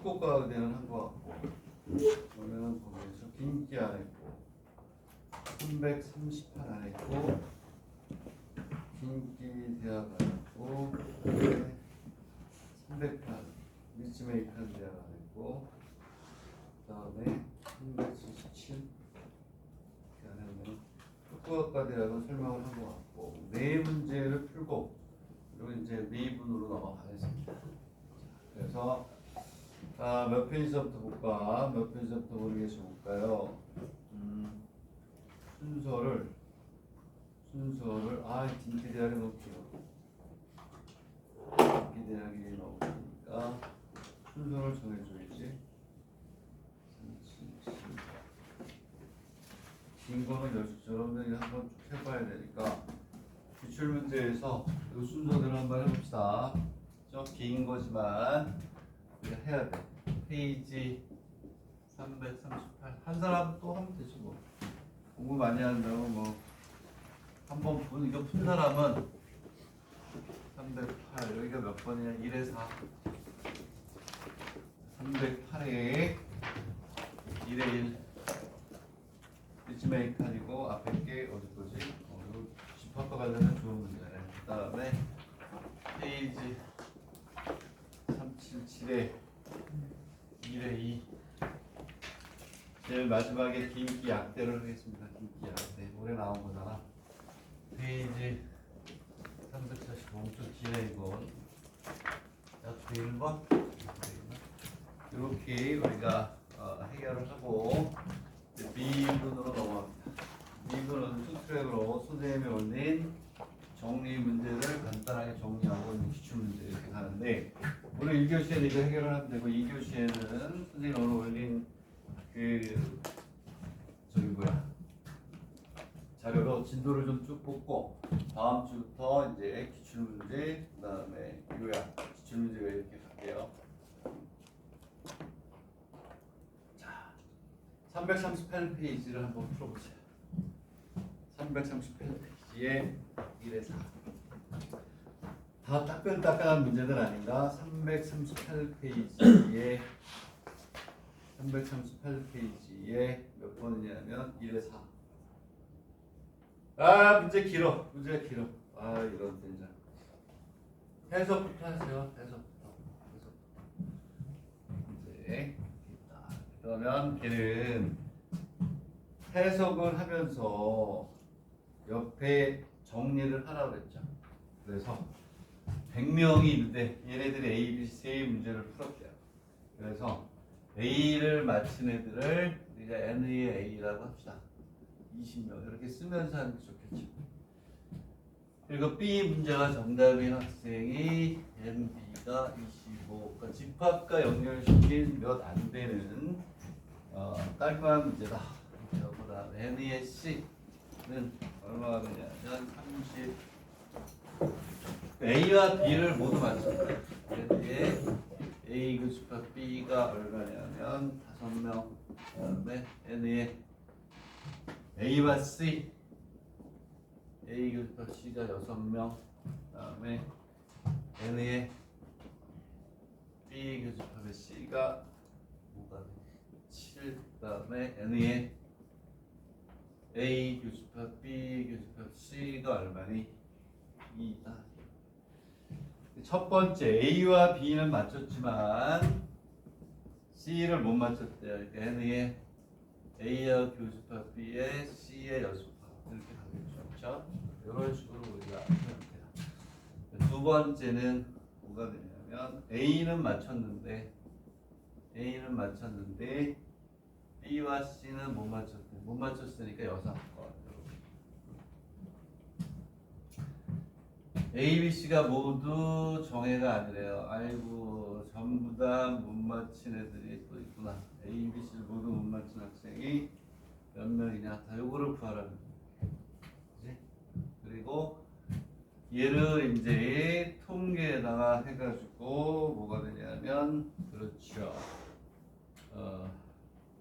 후쿠오카 대는 한 거 같고 그러면 거기에서 긴기 안 했고 338 안 했고 긴기 대학 안 했고 308 미츠메이칸 대학 안 했고 그 다음에 377 이렇게 안 했네. 후쿠오카 대학은 설명을 한 거 같고 네 문제를 풀고 그리고 이제 미분으로 넘어가겠습니다. 그래서 몇 페이지부터 볼까? 몇 페이지부터 모르겠어 볼까요? 순서를 딩기 대학에 넣을게요. 딩기 대학에 넣으니까 순서를 정해줘야지. 긴 거는 여러분들이 한번 쭉 해봐야 되니까 기출문제에서 이 순서대로 한번 해봅시다. 좀 긴 거지만 우리가 해야 돼. 페이지 338. 한 사람 또 하면 되지 뭐. 공부 많이 한다고 뭐 한번 이거 푼 사람은 308 여기가 몇 번이냐 1에 4 308에 1에 1 미츠메이칸이고 앞에 게 어디 거지? 이거 집합과 관련된 좋은 문제네. 그 다음에 페이지 377에 1에 2 제일 마지막에 긴기 약대를 하겠습니다. 긴기 약대 올해 나온 거잖아. 페이지 345 엄청 기네 이건. 약대 1번 이렇게 우리가 해결을 하고 미분으로 넘어갑니다. 미분은 투트랙으로 선생님이 올린 정리 문제를 간단하게 정리하고 기출 문제 이렇게 가는데 오늘 1교시에는 이거 해결을 하면 되고 2교시에는 선생님이 오늘 올린 자료로 진도를 좀 쭉 뽑고 다음 주부터 이제 기출 문제 그다음에 요약 기출 문제가 이렇게 갈게요. 자, 338페이지를 한번 풀어보세요. 338페이지에 1에 4. 다 따끈따끈한 문제는 아닌가? 338페이지에 몇 번이냐면 1에 4. 문제 길어. 문제가 길어. 이런 된장. 해석부터 하세요. 해석부터. 이제 있다. 그러면 걔는 해석을 하면서 옆에 정리를 하라고 그랬죠. 그래서 100명이 있는데 얘네들이 A, B, C 문제를 풀었대요. 그래서 A를 맞힌 애들을 우리가 N의 A라고 합시다. 20명 이렇게 쓰면서 하는 게 좋겠죠. 그리고 B 문제가 정답인 학생이 MB가 25. 그러니까 집합과 연결시킨 몇 안 되는 깔끔한 문제다. 그 다음에 N의 C는 얼마가 되냐면 30. A와 B를 모두 맞췄다. N의 A 교집합 B가 얼마냐면 5명. 그 다음에 N의 A와 C A 교집합 C가 6명. 그 다음에 N의 B 교집합의 C가 7. 그 다음에 N의 A 교집합 B 교집합 C가 얼마니? 2다. 첫 번째 A와 B는 맞췄지만 C를 못 맞췄대요. 그러니까 N의 A와 교집합 B의 C의 여집합 이렇게 가겠죠. 그렇죠? 이런 식으로 우리가 하면 돼요. 두 번째는 뭐가 되냐면 A는 맞췄는데 B와 C는 못 맞췄대. 못 맞췄으니까 여섯 건. A, B, C가 모두 정해가 아니래요. 아이고 전부 다 못 맞힌 애들이 또 있구나. A, B, C를 모두 못 맞힌 학생이 몇 명이냐? 다 요거를 구하라는 거예요. 그치? 그리고 얘를 이제 통계에다가 해가지고 뭐가 되냐면 그렇죠.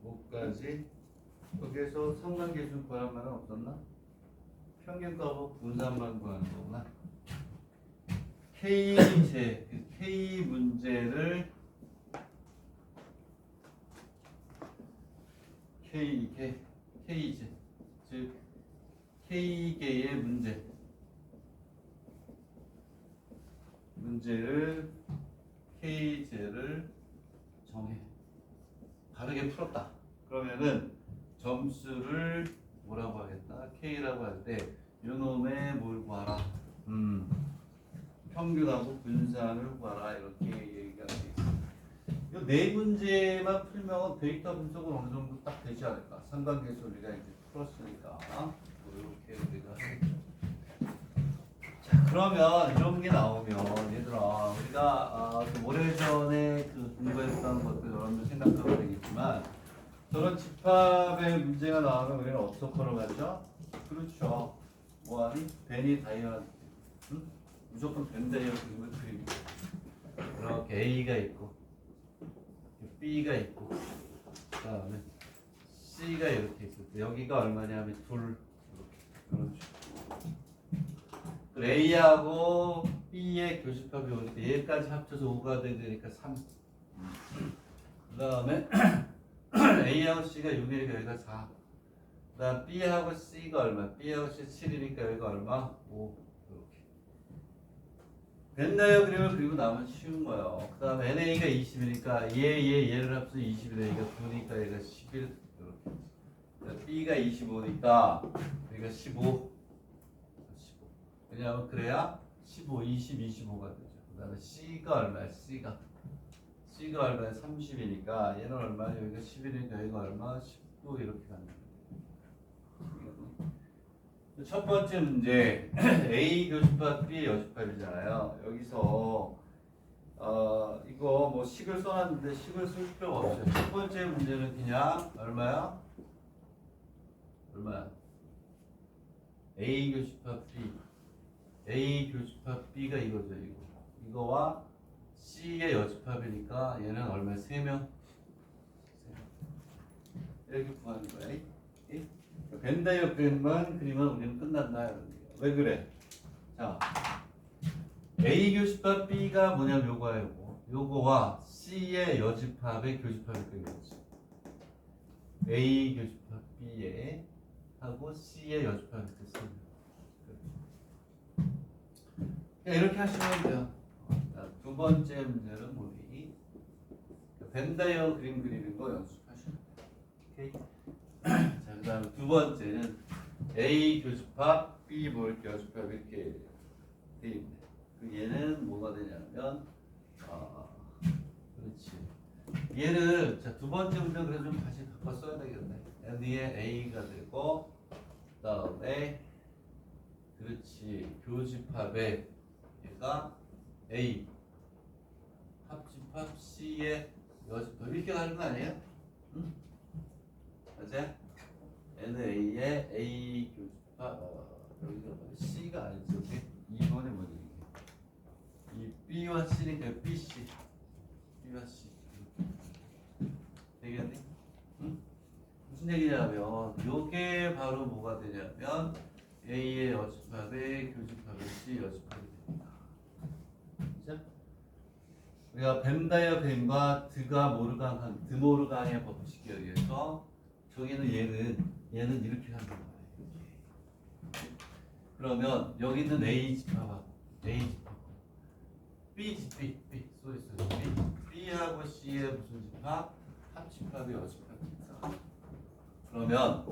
뭐까지 여기에서 상관계수 구하는 말은 없었나? 평균값하고 분산만 구하는 거구나. K 문제를 K제 즉 K개의 문제를 K제를 정해 바르게 풀었다. 그러면은 점수를 뭐라고 하겠다? K라고 할 때 요놈의 뭘 구하라? 평균하고 분산을 구하라. 이렇게 얘기가 돼 있습니다. 이 네 문제만 풀면 데이터 분석은 어느 정도 딱 되지 않을까? 삼각계수 우리가 이제 풀었으니까 이렇게 우리가 하겠죠. 자, 그러면 이런 게 나오면 얘들아 우리가 그 오래전에 그 공부했던 것들 여러분들 생각하면 되겠지만 저런 집합의 문제가 나오면 우리는 어떻게 풀어가죠? 그렇죠. 뭐하니? 베니 다이어트. 응? 무조건 벤 다이어트를 그립니다. 이렇게 A가 있고 B가 있고 그다음에 C가 이렇게 있을 때 여기가 얼마냐면 둘 이렇게 그렇죠. A하고 B의 교집합이 올 때 얘까지 합쳐서 5가 되니까 3. 그다음에 A하고 C가 6이니까 여기가 4. 그다음 B하고 C가 얼마? B하고 C 7이니까 여기가 얼마? 5. 벤 다이어그램을 그리고 나면 쉬운 거예요. 그 다음에 NA가 20이니까 얘를 합쳐서 20이니까 9니까 얘가 11 이렇게. B가 25니까 여기가 15. 왜냐하면 그래야 15, 20, 25가 되죠. 그 다음에 C가 얼마야? C가 얼마야? 30이니까 얘는 얼마야? 여기가 11이니까 여기가 얼마? 19 이렇게 간다. 첫 번째 문제 A 교집합 B 여집합이잖아요. 여기서 이거 뭐 식을 써놨는데 식을 쓸 필요가 없어요. 첫 번째 문제는 그냥 얼마야? A 교집합 B가 이거죠. 이거와 C의 여집합이니까 얘는 얼마야? 3명 이렇게 구하는 거야. 벤 다이어그램만 그리면 우리는 끝난다. 왜 그래? 자, A 교집합 B가 뭐냐면 요거야. 요거와 C의 여집합의 교집합이 끊겼지. A 교집합 B에 하고 C의 여집합이 됐어. 이렇게 하시면 돼요. 두 번째 문제는 우리 벤 다이어그램 그리는 거 연습하시면 돼요. 오케이? 자, 그 다음 두 번째는 A 교집합 B 뭘 교집합 이렇게 돼 있네. 얘는 뭐가 되냐면 그렇지. 얘를 자, 두 번째 문제 그래서 좀 다시 바꿔 써야 되겠네. N의 A가 되고 그다음에 그렇지. 교집합의 얘가 A 합집합 C의 여집합 이렇게 가는 거 아니에요? 응? 맞아? NA의 A 교집합 여기가 C가 아니지. 여기 2번에 뭐지? 이 B와 C니까 BC B와 C 되겠니? 응? 무슨 얘기냐면 요게 바로 뭐가 되냐면 A의 여집합에 교집합의 C 여집합이 됩니다. 그죠? 우리가 벤 다이어그램과 드모르간의 법칙에 의해서 저기는 얘는 이렇게 하는 거예요. 그러면 여기 있는 A 집합하고 B B하고 C의 무슨 집합? 합집합이 여집합입니다. 그러면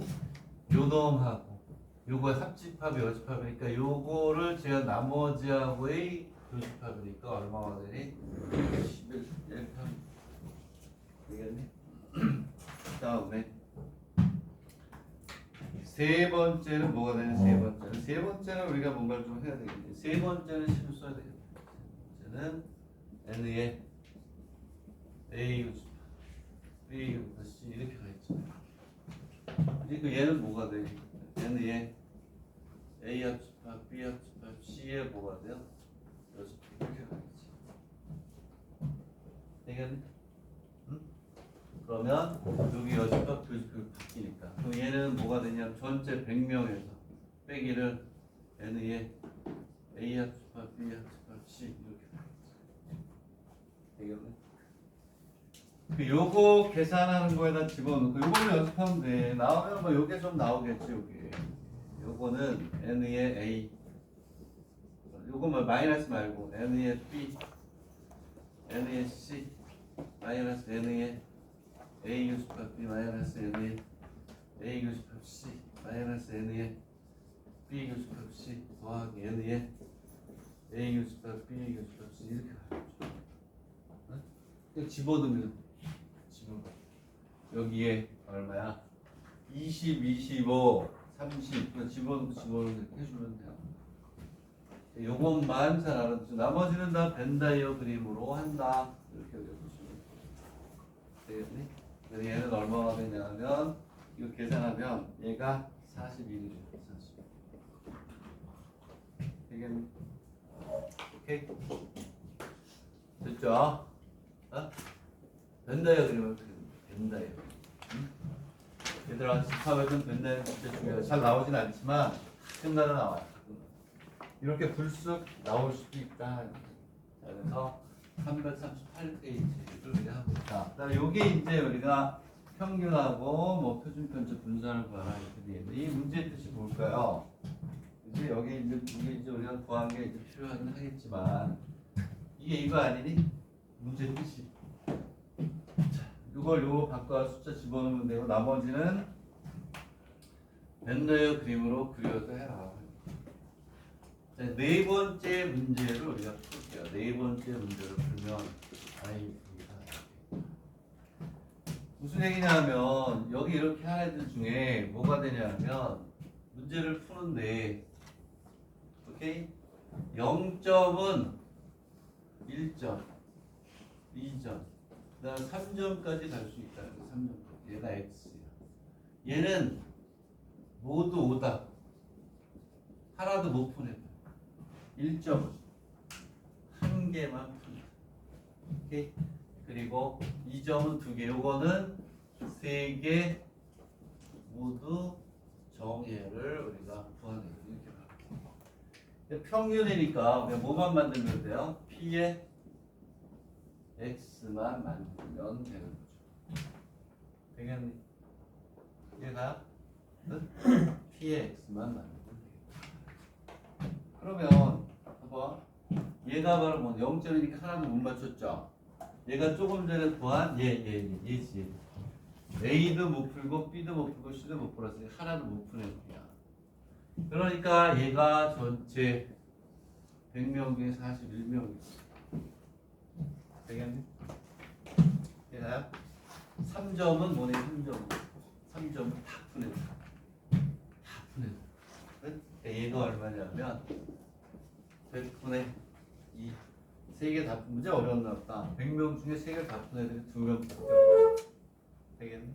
요 놈하고 요거 합집합이 여집합이니까 요거를 제가 나머지하고의 교집합이니까 얼마가 되니? 11 이렇게 하면 되겠니? 다음에 세 번째는 뭐가 되냐? 세 번째는 우리가 뭔가를 좀 해야 되겠네. 세 번째는 식을 써야 되겠네. 세 번째는 N의 A 교집합 B C 이렇게 가있죠. 그러니까 얘는 뭐가 돼? N의 A 합집합 B 합집합 C에 뭐가 돼요? 이렇게 가있지. 되겠네? 응? 그러면 여기 여집합 교집합이 바뀌니까 그럼 얘는 뭐가 되냐면 전체 100명에서 빼기를 N의 A 합집합 B 합집합 C 이렇게 되겠네. 요거 계산하는 거에다 집어넣고 요거를 연습하면 돼. 나오면 뭐 요게 좀 나오겠지 요게. 요거는 n의 a. 요거 뭐 마이너스 말고 n의 b, n의 c, 마이너스 n의 a 교수값 b 마이너스 n의 a 교수값 c 마이너스 n의 b 교수값 c 더하기 n의 a 교수값 b 교수값 c 이렇게 가죠. 집어넣으면 여기에 얼마야? 20, 25, 30 집어넣고 이렇게 해주면 돼요. 요것만 잘 알아두죠. 나머지는 다 벤다이어 그림으로 한다. 이렇게 보시면 되겠니? 그래서 얘는 얼마가 되냐면 이거 계산하면 얘가 41이죠. 40. 되겠니? 오케이? 됐죠? 어? 벤다이어 그림을 벤다이어. 응? 얘들아 집합에서는 벤다이어 진짜 중요해. 잘 나오진 않지만 끝나다 나와요. 이렇게 불쑥 나올 수도 있다. 자, 그래서 338페이지를 우리가 하고 있다. 그다음에 요게 이제 우리가 평균하고 뭐 표준 편차 분산을 구하라 이렇게 돼. 이 문제의 뜻이 뭘까요? 이제 여기 이제 우리가 구한 게 이제 필요하긴 하겠지만 이게 이거 아니니? 문제의 뜻이. 자, 이걸 요거 바꿔 숫자 집어넣으면 되고 나머지는 벤다이어 그림으로 그려서 해라. 자, 네 번째 문제를 우리가 풀게요. 네 번째 문제를 풀면 무슨 얘기냐면 여기 이렇게 한 애들 중에 뭐가 되냐면 문제를 푸는데 오케이? 0점은 1점, 2점, 그 다음 3점까지 갈 수 있다는 거. 3점까지. 얘가 X야. 얘는 모두 5다. 하나도 못 푸네. 1점 한 개만 푼다. 오케이? 그리고 2점은 2개. 요거는 3개 모두 정의를 우리가 구하는 이렇게 평균이니까 그냥 뭐만 만들면 돼요? P의 X만 만들면 되는 거죠. 되겠니? 얘가 P의 X만 만들면 돼요. 그러면 봐봐. 얘가 바로 뭐 0점이니까 하나도 못 맞췄죠? 얘가 조금 전에 구한 얘지. A도 못 풀고 B도 못 풀고 C도 못 풀었으니 하나도 못 푸는 거야. 그러니까 얘가 전체 100명 중에 41명이 있어. 되겠니? 얘가 3점은 뭐네? 3점은 다 푸는 거야. 다 푸는 거야. 얘가 얼마냐면 100분의 2. 3개 다 푼 문제 어려웠나 보다. 100명 중에 3개 다 푼 애들이 2명밖에 없어. 되겠니?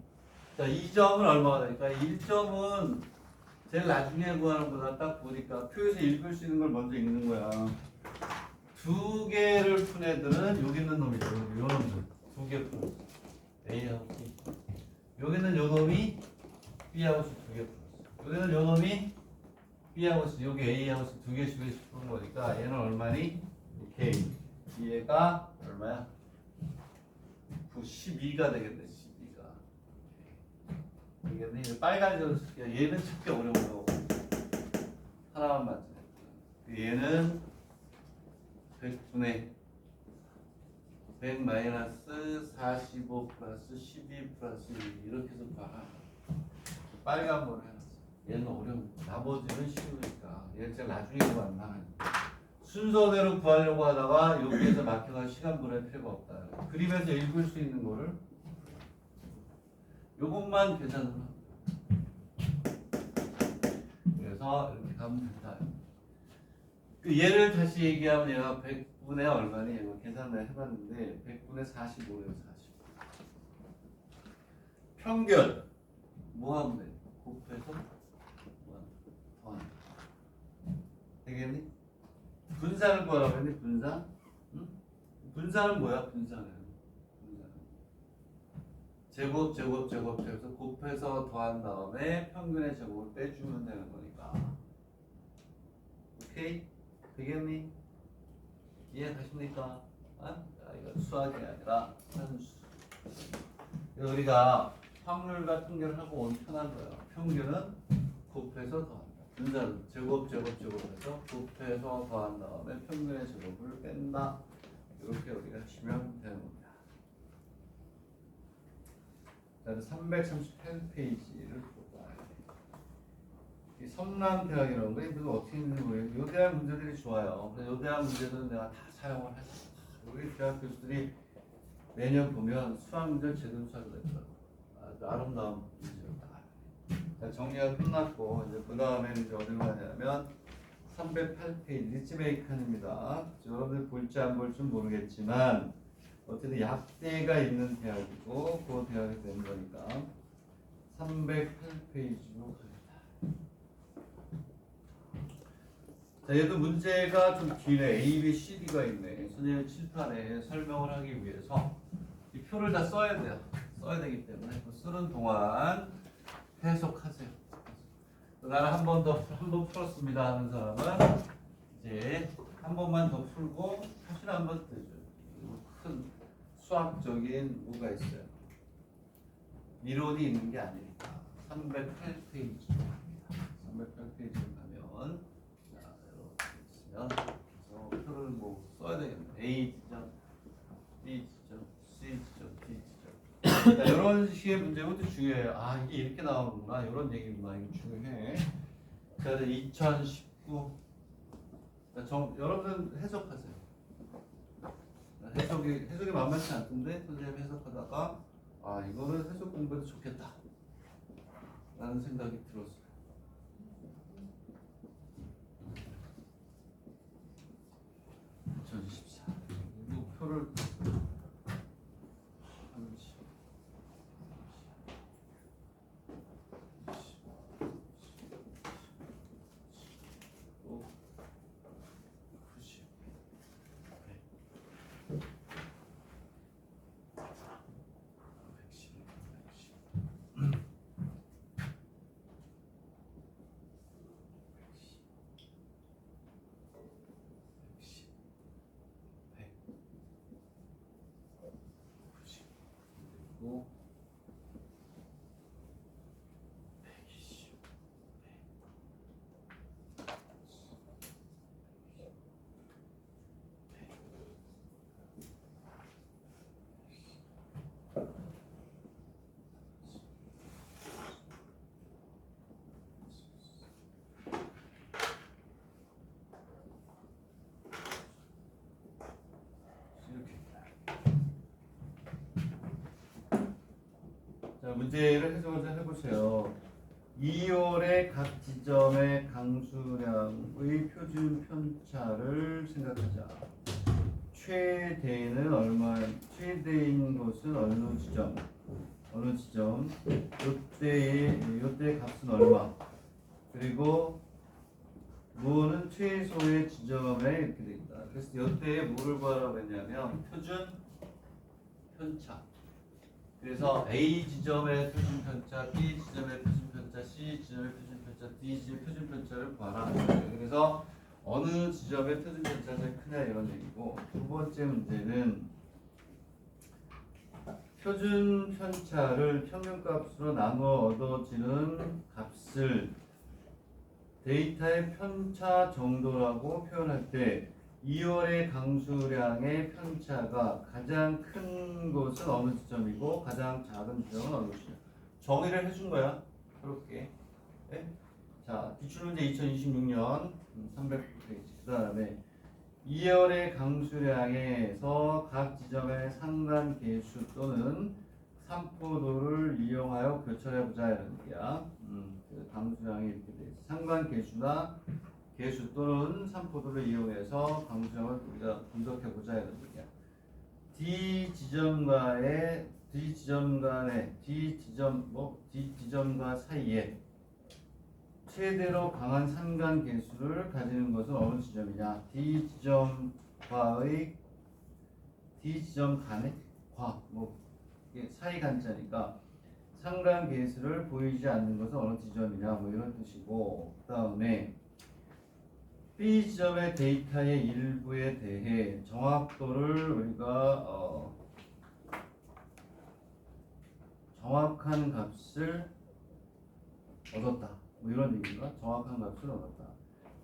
자, 2점은 얼마가 되니까 1점은 제일 나중에 구하는 거다. 딱 보니까 표에서 읽을 수 있는 걸 먼저 읽는 거야. 2개를 푼 애들은 여기 있는 놈이죠. 요 놈들. 2개 푼 A하고 B. 여기는 요 놈이 B하고 C 2개 풀었어. 여기는 요 놈이 B하고 C, 여기 A하고 C 2개씩 푸는 거니까 얘는 얼마니? K. 얘가 얼마야? 12가 되겠네. 12가. 되겠네. 빨간색으로 쓸게요. 얘는 찾기 어려워요. 하나만 맞춰. 얘는 100분의 100 마이너스 45 플러스 12 플러스 1 이렇게 해서 봐라. 빨간 걸 해놨어. 얘는 어려운 거. 나머지는 쉬우니까. 얘는 제가 나중에 구한다. 순서대로 구하려고 하다가 여기에서 막혀가 시간 보낼 필요가 없다. 그림에서 읽을 수 있는 거를 요것만 계산을 하고 그래서 이렇게 가면 된다. 그 얘를 다시 얘기하면 얘가 100분의 얼마니? 이거 계산을 해봤는데 100분의 45예요. 40. 평균 뭐 하면 돼? 곱해서 더한다. 되겠니? 분산을 구하라고 했니? 분산? 응? 분산은 뭐야? 분산은 제곱 제곱해서 곱해서 더한 다음에 평균의 제곱을 빼주면 되는 거니까. 오케이? 되겠니? 이해가십니까? 아? 이거 수학이 아니라 산수. 그래서 우리가 확률과 통계를 하고 오면 편한 거예요. 평균은 곱해서 더한다. 분자는 제곱해서 곱해서 더한 다음에 평균의 제곱을 뺀다. 이렇게 우리가 하시면 되는 겁니다. 자, 338페이지를 볼까요? 이 성남대학이라는 거 이거 어떻게 있는지 모르겠는데 요 대학 문제들이 좋아요. 그래서 요 대학 문제들은 내가 다 사용을 했어. 우리 대학 교수들이 매년 보면 수학 문제를 제대로 찾아냈더라고요. 아주 아름다운 문제였다. 자, 정리가 끝났고 이제 그 다음에는 이제 어디로 가냐면 308페이지 리치베이컨입니다. 여러분들 볼지 안 볼지 모르겠지만 어쨌든 약대가 있는 대학이고 그 대학에서 낸 거니까 308페이지로 갑니다. 자, 얘도 문제가 좀 기네. A, B, C, D가 있네. 선생님 칠판에 설명을 하기 위해서 이 표를 다 써야 돼요. 써야 되기 때문에 쓰는 동안 해석하세요. 나는 한 번 풀었습니다 하는 사람은 이제 한 번만 더 풀고 사실 한 번 뜨죠. 큰 수학적인 뭐가 있어요. 이론이 있는 게 아니니까 308페이지로 갑니다. 308페이지로 가면 자, 이렇게 있으면 그래서 표를 뭐 써야 되겠네. A 지점, B 지점, C 지점, D 지점. 자, 이런 식의 문제부터 중요해요. 아, 이게 이렇게 나오는구나. 이런 얘기구나. 이거 중요해. 자, 2019. 여러분들 해석하세요. 해석이 만만치 않던데 선생님 해석하다가 아, 이거는 해석 공부해도 좋겠다 라는 생각이 들었어요. 목표를 180, 자, 문제를 해석을 좀 해보세요. 2월의 각 지점의 강수량의 표준 편차를 생각하자. 최대는 얼마? 최대인 것은 어느 지점? 요때의 값은 얼마? 그리고 무는 최소의 지점에 이렇게 됩니다. 그래서 요때에 뭐를 구하라고 했냐면 표준 편차. 그래서 A 지점의 표준 편차, B 지점의 표준 편차, C 지점의 표준 편차, D 지점의 표준 편차를 구하라. 그래서 어느 지점의 표준 편차가 제일 크냐 이런 얘기고, 두 번째 문제는 표준 편차를 평균값으로 나누어 얻어지는 값을 데이터의 편차 정도라고 표현할 때 2월의 강수량의 편차가 가장 큰 곳은 어느 지점이고 가장 작은 지점은 어느 지점. 정의를 해준 거야. 그렇게. 네? 자, 기출문제 2026년 300페이지. 그 다음에 2월의 강수량에서 각 지점의 상단 계수 또는 산포도를 이용하여 교차해보자 이런 얘기야. 강수량이 이렇게 돼 있어. 상단 계수나 계수 또는 산포도를 이용해서 강수량을 우리가 분석해보자 이런 얘기야. D 지점과 사이에 최대로 강한 상단 계수를 가지는 것은 어느 지점이냐? D 지점 간의 이게 사이 간자니까 상단 계수를 보이지 않는 것은 어느 지점이냐? 뭐 이런 뜻이고, 그 다음에 B 지점의 데이터의 일부에 대해 정확도를 우리가 정확한 값을 얻었다. 뭐 이런 얘기인가? 정확한 값을 얻었다.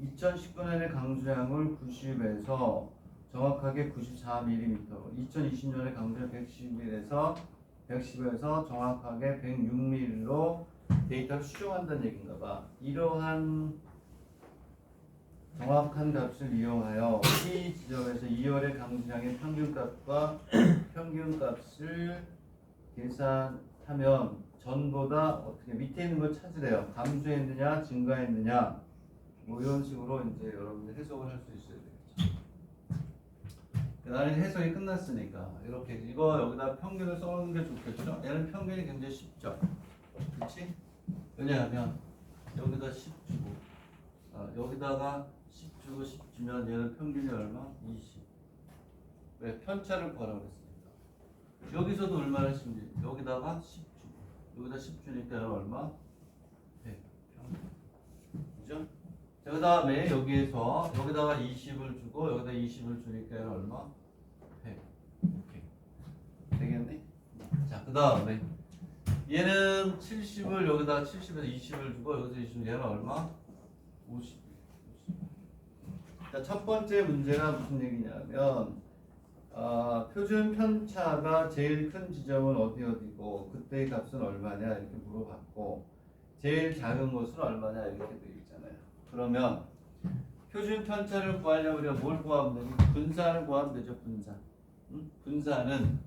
2019년에 강수량을 90에서 정확하게 94mm, 2020년에 강수량 110에서 정확하게 106mm로 데이터를 수정한다는 얘기인가 봐. 이러한 정확한 값을 이용하여 P 지점에서 2월의 강수량의 평균값과 평균값을 계산하면 전보다 어떻게 밑에 있는 걸 찾으래요. 감소했느냐, 증가했느냐, 뭐 이런 식으로 이제 여러분들 해석을 할 수 있어야 되겠죠. 나는 해석이 끝났으니까 이렇게 이거 여기다 평균을 써놓는 게 좋겠죠. 얘는 평균이 굉장히 쉽죠. 그렇지? 왜냐하면 여기다 10 주고 여기다가 10 주고 10 주면 얘는 평균이 얼마? 20. 왜? 편차를 구하라고 했으니까. 여기서도 얼마나 심지? 여기다가 10 주고 여기다 10 주니까 얘는 얼마? 100. 평균. 그죠? 자, 그 다음에 여기에서 여기다가 20을 주고 여기다 20을 주니까 얘는 얼마? 100. 오케이. 되겠네? 자, 그 다음에 얘는 70을 여기다 70에서 20을 주고 여기서 20을 얘는 얼마? 50. 자, 첫 번째 문제가 무슨 얘기냐면 표준 편차가 제일 큰 지점은 어디고 그때의 값은 얼마냐 이렇게 물어봤고 제일 작은 것은 얼마냐 이렇게 되어 있잖아요. 그러면 표준 편차를 구하려면 우리가 뭘 구하면 되니? 분산을 구하면 되죠. 분산. 분산은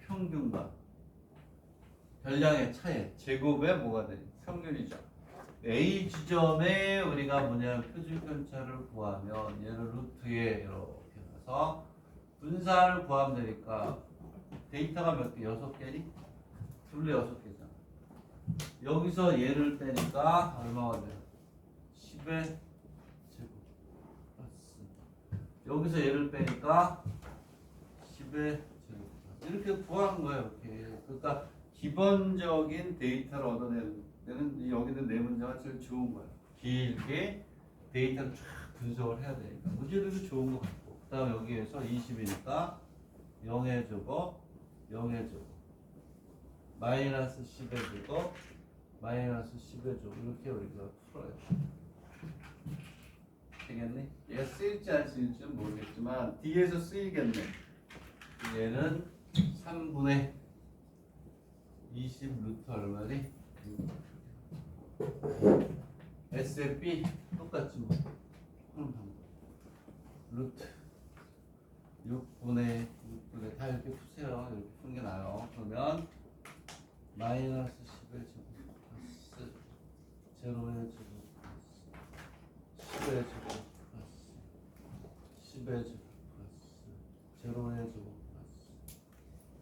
평균과 별량의 차이 제곱에 뭐가 되니? 평균이죠. A 지점에 우리가 뭐냐 표준 편차를 구하면 얘를 루트에 이렇게 넣어서 분산을 구하면 되니까 데이터가 몇 개? 6개니? 둘레 6개잖아. 여기서 얘를 빼니까 얼마가 돼요? 10의 제곱 플러스 여기서 얘를 빼니까 10의 제곱 이렇게 구하는 거예요. 이렇게. 그러니까 기본적인 데이터를 얻어내는 데는 여기는 네 문제가 제일 좋은 거예요. 길게 데이터를 쫙 분석을 해야 되니까 문제들도 좋은 것 같고 그 다음 여기에서 20이니까 0의 제곱 0의 제곱 마이너스 10의 제곱 마이너스 10의 제곱 이렇게 우리가 풀어야 돼. 되겠네? 얘가 쓰일지 안 쓰일지는 모르겠지만 D에서 쓰이겠네. 얘는 3분의 20 루트 얼마니? SFB 똑같지 뭐. 루트 6분의 다 이렇게 푸세요. 이렇게 푸는 게 나아요. 그러면 마이너스 10의 제곱 플러스 제로의 제곱 플러스 10의 제곱 플러스 10의 제곱 플러스 제로의 제곱 플러스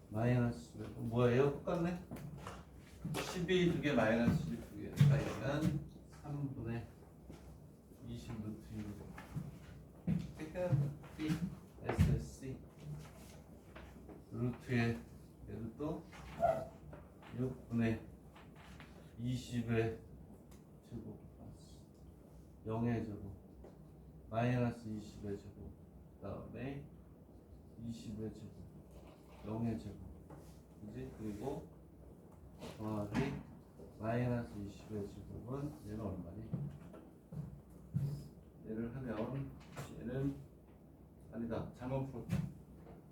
마이너스 10의 뭐예요? 똑같네? 12 두 개 마이너스 12 두 개 사이는 3분의 20 루트 6 세컨드 B SSC 루트에 얘도 또 6분의 20의 제곱 플러스 0의 제곱 마이너스 20의 제곱 그 다음에 20의 제곱 0의 제곱 그지? 그리고 정확히 마이너스 20의 제곱은 얘는 얼마니? 얘를 하면 얘는 아니다 잘못 풀었다.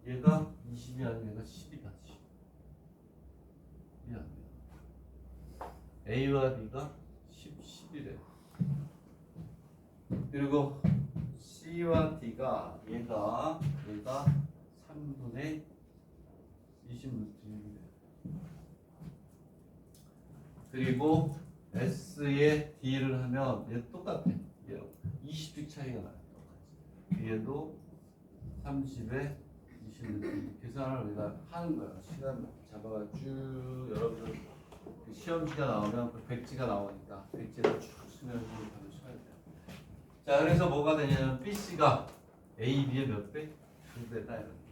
얘가 20이 아니면 얘가 10이다. 10. 미안. A와 B가 10, 10이래. 그리고 C와 D가 얘가 3분의 20 루트 6이래. 그리고 S에 D를 하면 얘 똑같아. 얘 20씩 차이가 나요. 똑같이. 얘도 30에 20 루트 계산을 우리가 하는 거야. 시간 잡아가지고 여러분들 그 시험지가 나오면 그 백지가 나오니까 백지에다 쭉 쓰면 바로 쳐야 돼요. 자, 그래서 뭐가 되냐면 BC가 A, B의 몇 배? 2배다 이런 거.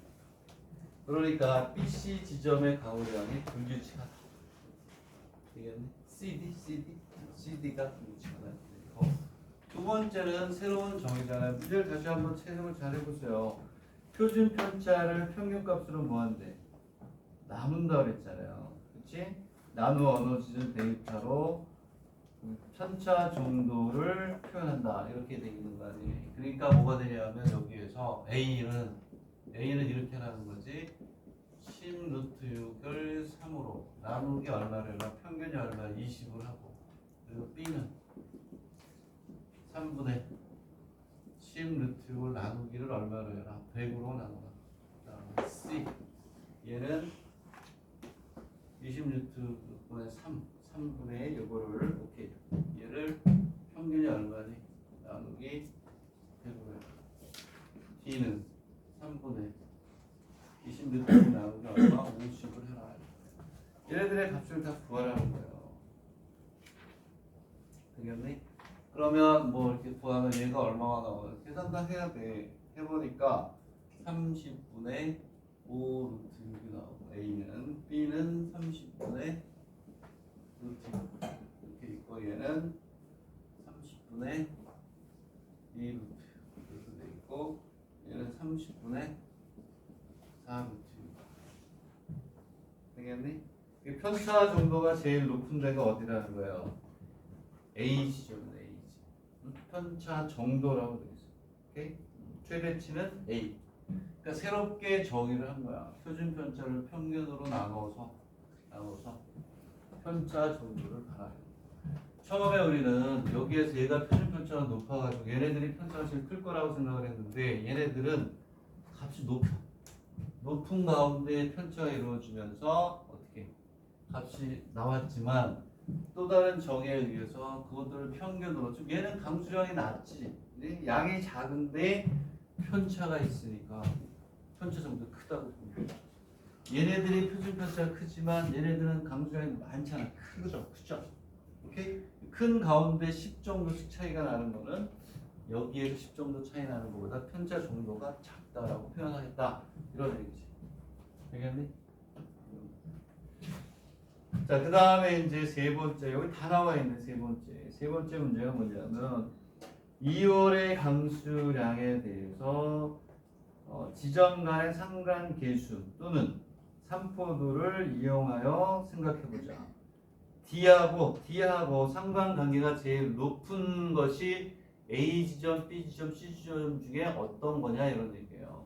그러니까 BC 지점의 가우량이 불규칙하다. 되겠네? CD가 불규칙하다. 두 번째는 새로운 정의잖아요. 문제를 다시 한번 체험을 잘 해보세요. 표준 편차를 평균값으로 뭐한대? 나눈다 그랬잖아요. 그치? 나누어지는 데이터로 편차 정도를 표현한다. 이렇게 돼 있는 거 아니에요. 그러니까 뭐가 되냐면 여기에서 A는 이렇게 하는 거지. 10 루트 6을 3으로 나누기 얼마래나 평균이 얼마 20을 하고, 그리고 B는 3분의 10 루트 6을 나누기를 얼마로 해라 100으로 나누라. 그다음에 C 얘는 20 루트 6분의 3분의 요거를 오케이 얘를 평균이 얼마니 나누기 100으로 해라. D는 3분의 20 루트 6 나누기 얼마 50을 해라. 얘네들의 값을 다 구하라는 거예요. 되겠니? 그러면 뭐 이렇게 구하면 얘가 얼마가 나와요? 계산 다 해야 돼. 해보니까 30분의 5 루트 6이 나오고 A는 B는 30분의 루트 6 이렇게 있고 얘는 30분의 2 루트 6 이렇게 돼 있고 얘는 30분의 4 루트 6 되겠니? 이 편차 정도가 제일 높은 데가 어디라는 거예요? A지죠. 편차 정도라고 되어 있어. 오케이? 최대치는 A. 그러니까 새롭게 정의를 한 거야. 표준 편차를 평균으로 나눠서 편차 정도를 알아요. 처음에 우리는 여기에서 얘가 표준 편차가 높아가지고 얘네들이 편차가 제일 클 거라고 생각을 했는데 얘네들은 값이 높은 가운데 편차가 이루어지면서 어떻게 값이 나왔지만 또 다른 정의에 의해서 그것들을 평균으로 좀 얘는 강수량이 낮지 양이 작은데 편차가 있으니까 편차 정도 크다고 봅니다. 얘네들이 표준 편차가 크지만 얘네들은 강수량이 많잖아. 크죠? 오케이? 큰 가운데 10 정도씩 차이가 나는 거는 여기에서 10 정도 차이 나는 것보다 편차 정도가 작다라고 표현하겠다 이런 얘기지. 되겠니? 자, 그 다음에 이제 세 번째, 여기 다 나와 있는 세 번째 문제가 뭐냐면 2월의 강수량에 대해서 지점 간의 상관계수 또는 삼포도를 이용하여 생각해보자. D하고 상관관계가 제일 높은 것이 A 지점, B 지점, C 지점 중에 어떤 거냐 이런 얘기예요.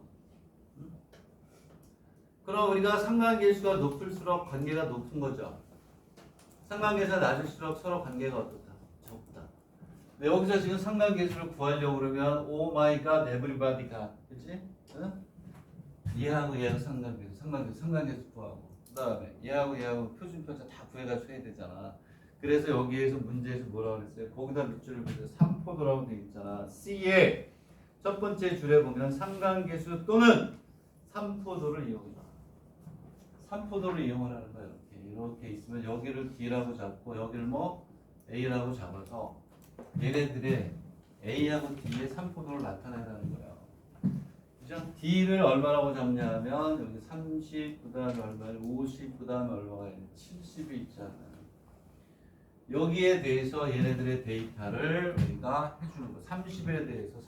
그럼 우리가 상관계수가 높을수록 관계가 높은 거죠. 상관계수가 낮을수록 서로 관계가 어떻다? 적다. 네, 여기서 지금 상관계수를 구하려고 그러면 오 마이 갓 에브리바디 갓 그치? 응? 얘하고 얘하고 상관계수 구하고 그 다음에 얘하고 표준편차 다 구해가지고 해야 되잖아. 그래서 여기에서 문제에서 뭐라고 그랬어요? 거기다 밑줄을 보세요. 3포도라고 되어 있잖아. C의 첫 번째 줄에 보면 상관계수 또는 3포도를 이용한다. 3포도를 이용하는 거예요. 이렇게 있으면 여기를 D라고 잡고 여기를 뭐 A라고 잡아서 얘네들의 A하고 D의 3포도를 나타내라는 거예요. 그죠? D를 얼마라고 잡냐 하면 여기 30, 그 다음에 얼마예요? 50, 그 다음에 얼마가 있는 70이 있잖아요. 여기에 대해서 얘네들의 데이터를 우리가 해주는 거. 30에 대해서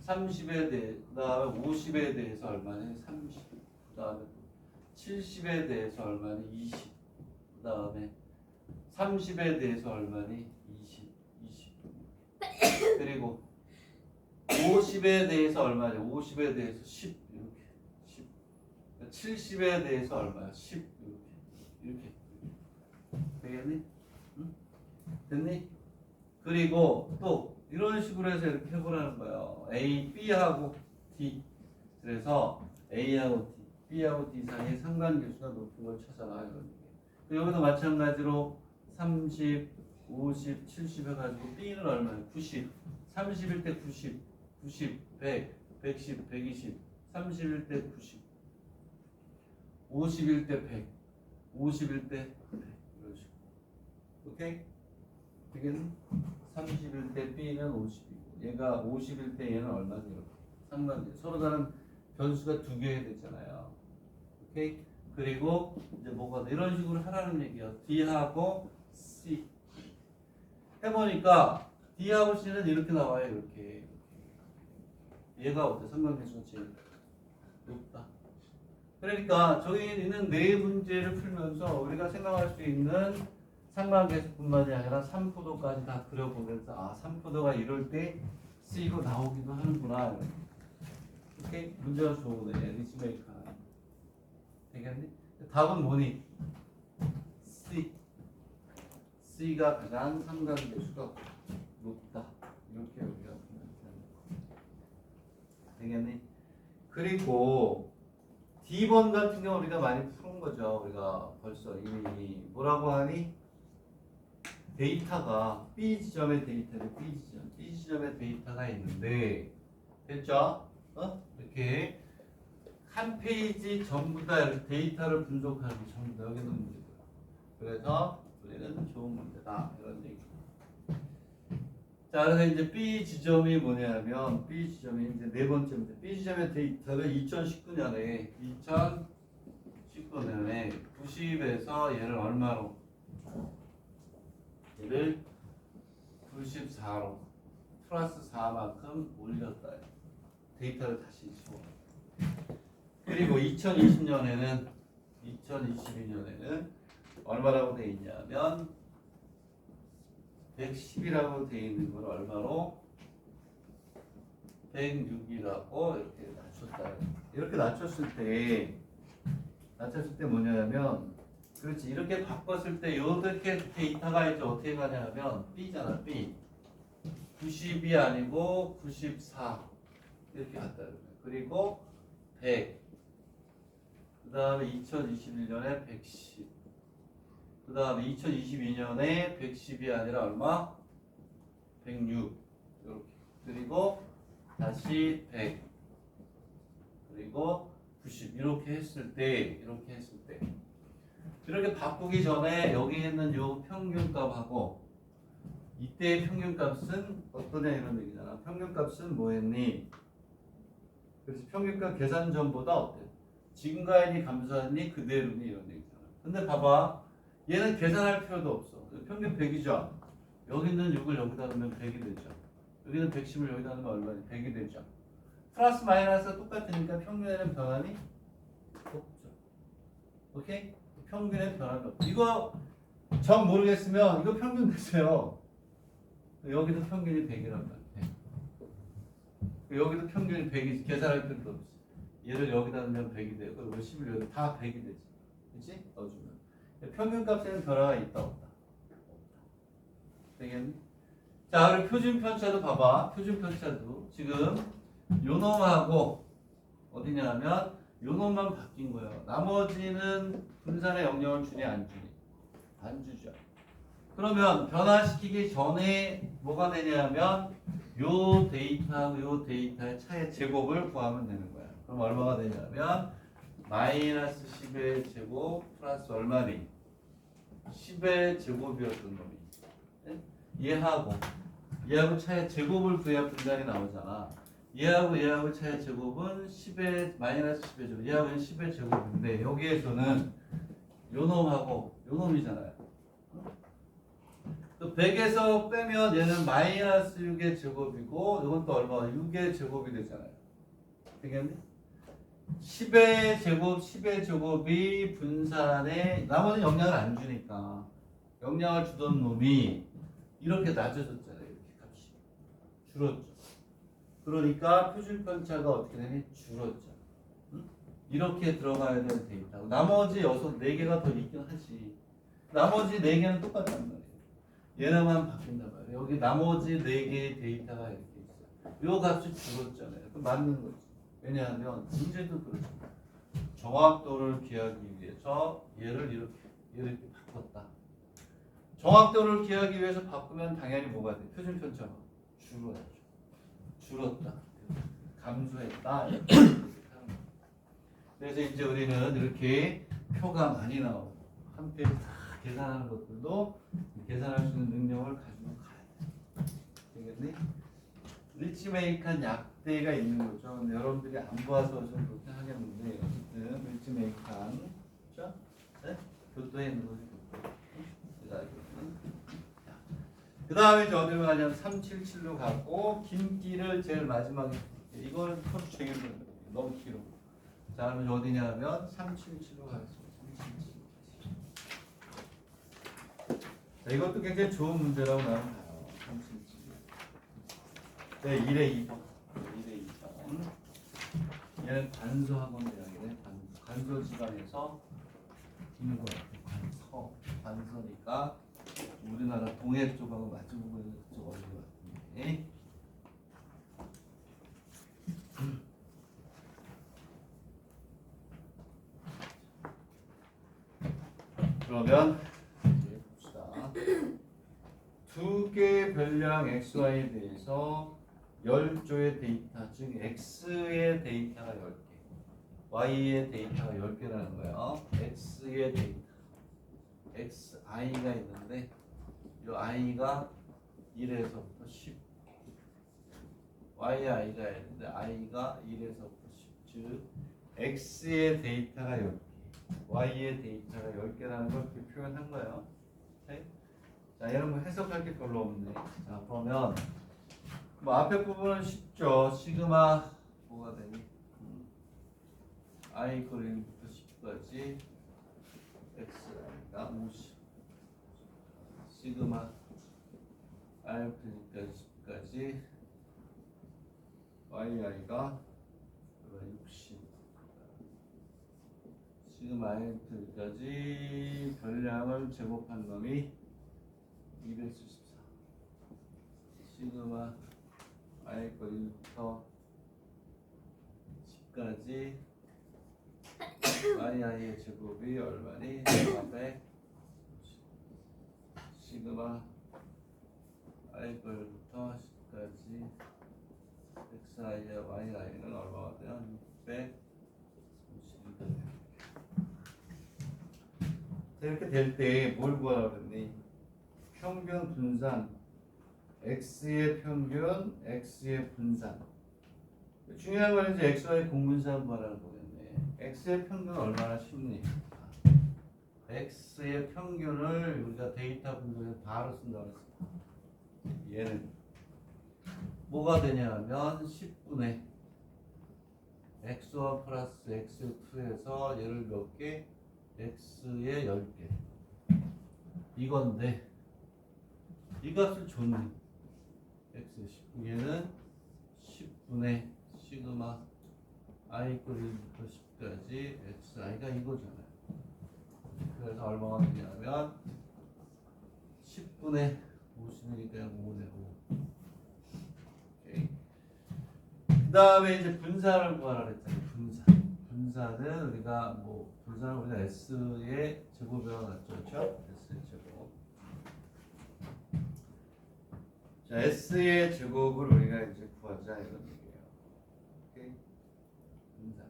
30에 대해, 그 다음에 50에 대해서 얼마냐? 30, 그 다음에 70에 대해서 얼마니? 20, 그 다음에 30에 대해서 얼마니? 20. 그리고 50에 대해서 얼마냐? 50에 대해서 10 이렇게 10. 70에 대해서 얼마야? 10 이렇게 되겠니? 응? 됐니? 그리고 또 이런 식으로 해서 이렇게 해보라는 거예요. A, B하고 D. 그래서 A하고 D, B하고 D 사이의 상관계수가 높은 걸 찾아라 이런 얘기예요. 여기도 마찬가지로 30, 50, 70 해가지고 B는 얼마예요? 90. 30일 때 90, 100, 110, 120, 31일 때 90, 50일 때 100, 50일 때 100 이런 식으로. 오케이? 되겠니? 30일 때 B는 50이고 얘가 50일 때 얘는 얼마지? 이렇게 상관계 서로 다른 변수가 두 개 됐잖아요. 오케이? 그리고 이제 뭐가 이런 식으로 하라는 얘기야. D하고 C 해보니까 D하고 C는 이렇게 나와요. 이렇게 얘가 어때? 상관계수가 제일 높다. 그러니까 저기 있는 네 문제를 풀면서 우리가 생각할 수 있는 상관계수뿐만이 아니라 삼포도까지 다 그려보면서 아 삼포도가 이럴 때 쓰이고 나오기도 하는구나. 이렇게 문제가 좋으네. 리치메이커 되겠니? 답은 뭐니? C가 가장 상관계수가 높다. 이렇게 우리가 되겠니? 그리고 D번 같은 경우 우리가 많이 푸는 거죠. 우리가 벌써 이미 뭐라고 하니? 데이터가 B 지점의 데이터를 B 지점의 데이터가 있는데 됐죠? 이렇게 한 페이지 전부 다 이렇게 데이터를 분석하는 전부 다 여기는 문제고요. 그래서 우리는 좋은 문제다 이런 얘기. 자, 그래서 이제 B 지점이 뭐냐면 B 지점이 이제 네 번째 문제. B 지점의 데이터를 2019년에 90에서 얘를 얼마로? 얘를 94로 플러스 4만큼 올렸다. 데이터를 다시 집어. 그리고 2022년에는 얼마라고 돼 있냐면 110이라고 돼 있는 걸 얼마로 106이라고 이렇게 낮췄다. 이렇게 낮췄을 때 뭐냐면 그렇지 이렇게 바꿨을 때 이렇게 데이터가 이제 어떻게 가냐면 B잖아 B 90이 아니고 94 이렇게 갔다 그리고 100 그 다음에 2021년에 110 그 다음에 2022년에 110이 아니라 얼마? 106 이렇게 그리고 다시 100 그리고 90 이렇게 했을 때 이렇게 바꾸기 전에 여기 있는 요 평균값하고 이때의 평균값은 어떠냐 이런 얘기잖아. 평균값은 뭐 했니? 그래서 평균값 계산 전보다 어때? 증가했니 감소했니 그대로니 이런 얘기잖아. 근데 봐봐 얘는 계산할 필요도 없어. 평균 100이죠. 여기 있는 6을 여기다 넣으면 100이 되죠. 여기는 110을 여기다 넣으면 얼마니? 100이 되죠. 플러스 마이너스가 똑같으니까 평균에는 변함이 없죠. 오케이? 평균에 변함이 없죠. 이거 정 모르겠으면 이거 평균 되세요. 여기도 평균이 100이란 말이에요. 여기도 평균이 100이지. 계산할 필요도 없지. 얘를 여기다 넣으면 100이 되고 그리고 10을 여기다 다 100이 되지. 그치? 넣어주면. 평균값에는 변화가 있다 없다? 되겠니? 자, 그리고 표준 편차도 봐봐. 표준 편차도 지금 요 놈하고 어디냐면 요 놈만 바뀐 거예요. 나머지는 분산의 영역을 주니 안 주니? 안 주죠. 그러면 변화시키기 전에 뭐가 되냐면 요 데이터하고 요 데이터의 차의 제곱을 구하면 되는 거야. 그럼 얼마가 되냐면 마이너스 10의 제곱 플러스 얼마니? 10의 제곱이었던 놈이 얘하고 차의 제곱을 구해야 분산이 나오잖아. 얘하고 차의 제곱은 10의 마이너스 10의 제곱 얘하고는 10의 제곱인데 여기에서는 요 놈하고 요 놈이잖아요. 또 100에서 빼면 얘는 마이너스 6의 제곱이고 이건 또 얼마? 6의 제곱이 되잖아요. 되겠니? 10의 제곱이 분산에 나머지 영향을 안 주니까 영향을 주던 놈이 이렇게 낮아졌잖아요. 이렇게 값이 줄었죠. 그러니까 표준 편차가 어떻게 되니? 줄었죠. 응? 이렇게 들어가야 되는 데이터고 나머지 4개가 더 있긴 하지. 나머지 4개는 똑같단 말이에요. 얘네만 바뀐단 말이에요. 여기 나머지 4개의 데이터가 이렇게 있어요. 이 값이 줄었잖아요. 그럼 맞는 거지. 왜냐하면 문제도 그렇죠. 정확도를 기하기 위해서 얘를 이렇게 바꿨다. 정확도를 기하기 위해서 바꾸면 당연히 뭐가 돼? 표준 편차가 줄었다. 감소했다. 그래서 이제 우리는 이렇게 표가 많이 나오고 한 페이지 다 계산하는 것들도 계산할 수 있는 능력을 가지고 가야 돼. 되겠니? 리치메이크한 약대가 있는 거죠. 근데 여러분들이 안 봐서 좀 그렇게 하겠는데 어쨌든 리치메이크한 그렇죠? 네? 교토에 있는 거죠. 그 다음에 이제 어디로 가냐면 377로 가고 긴 길을 제일 마지막에 이거는 표주 되게 너무 길어. 자, 그럼 어디냐면 377로 가겠습니다. 377. 자, 이것도 굉장히 좋은 문제라고 나는 봐요. 377. 네, 1에 2번. 1에 2번. 얘는 관소학원 대학이네. 관소 집안에서 있는 거 같아요. 관서니까 우리나라 동해 쪽하고 맞춰보고 있는 그쪽 어디 같은데. 그러면 이제 봅시다. 두 개의 별량 XY에 대해서 10조의 데이터, 즉 X의 데이터가 10개, Y의 데이터가 10개라는 거예요. X의 데이터, XI가 있는데 이 I가 1에서부터 10, YI가 있는데 I가 1에서부터 10, 즉 X의 데이터가 10개, Y의 데이터가 10개라는 걸 이렇게 표현한 거예요. 오케이? 자, 얘는 뭐 해석할 게 별로 없네. 자, 그러면 뭐 앞에 부분은 쉽죠. 시그마 뭐가 되니? I 이퀄 1부터 10까지 X가 50, 시그마 R부터 10까지 YI가 60, 시그마 R부터까지 별량을 제곱한 놈이 274, 시그마 I 이퀄 1부터 10까지 YI의 제곱이 얼마니? 400, 시그마 I 이퀄 1부터 10까지 XI의 YI는 얼마가 돼요? 650. 이렇게 될 때 뭘 구하라고 그랬니? 평균 분산, X의 평균, X의 분산. 중요한 건 이제 XY 공분산 구하라는 거겠네. X의 평균은 얼마나 쉽니? X의 평균을 우리가 데이터 분석에서 바로 쓴다고 했어. 얘는 뭐가 되냐면 10분의 X1 플러스 X2에서 얘를 몇 개? X의 10개. 이건데 이 값을 줬네. X 10. 얘는 10분의 시그마 I 이퀄 1부터 10까지 XI가 이거잖아요. 그래서 얼마가 되냐면 10분의 50이니까 5네 5. 오케이. 그 다음에 이제 분산을 구하라 그랬잖아요. 분산은 우리가 뭐 분산은 우리가 S의 제곱이라고 했죠. 그렇죠? S의 제곱. 자, S의 제곱을 우리가 이제 구하자 이런 얘기예요. 오케이. 분산.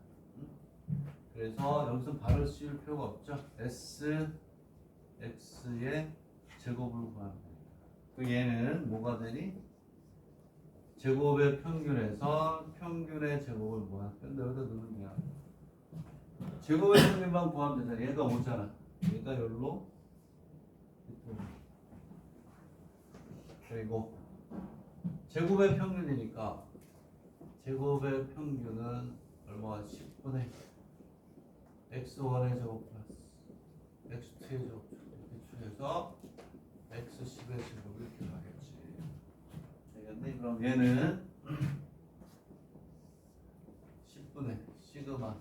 그래서 여기서 바로 씌울 필요가 없죠. S X의 제곱을 구하면 됩니다. 그 얘는 뭐가 되니? 제곱의 평균에서 평균의 제곱을 구하면 근데 여기다 넣으면 돼요. 제곱의 평균만 구하면 되잖아. 얘가 5잖아. 얘가 열로 그리고 제곱의 평균이니까 제곱의 평균은 얼마가 10분의 x1의 제곱 플러스 x2의 제곱 이렇게 추해서 x10의 제곱 이렇게 가겠지. 되겠네? 그럼 얘는 10분의 시그마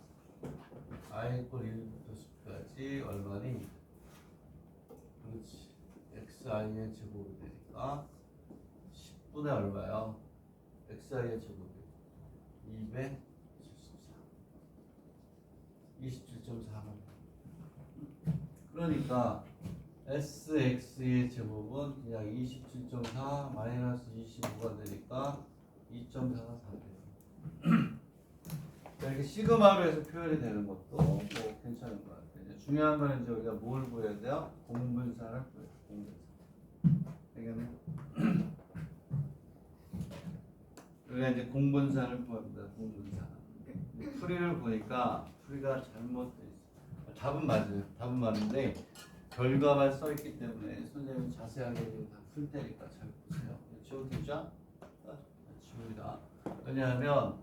I 이퀄 1부터 10까지 얼마니? 그렇지. XI의 제곱이 되니까 10분의 얼마요? XI의 제곱이 274. 그러니까 SX의 제곱은 그냥 27.4 마이너스 25가 되니까 2.4가 4돼요. 이렇게 시그마로 해서 표현이 되는 것도 뭐 괜찮은 것 같아요. 중요한 건 이제 우리가 뭘 구해야 돼요? 공분산을 구해야 돼요. 공분산. 되겠네? 우리가 이제 공분산을 구합니다. 공분산. 풀이를 보니까 풀이가 잘못돼 있어요. 답은 맞아요. 답은 맞는데 결과만 써 있기 때문에 선생님은 자세하게 다 풀 테니까 잘 보세요. 지워도 되죠? 지웁니다. 왜냐하면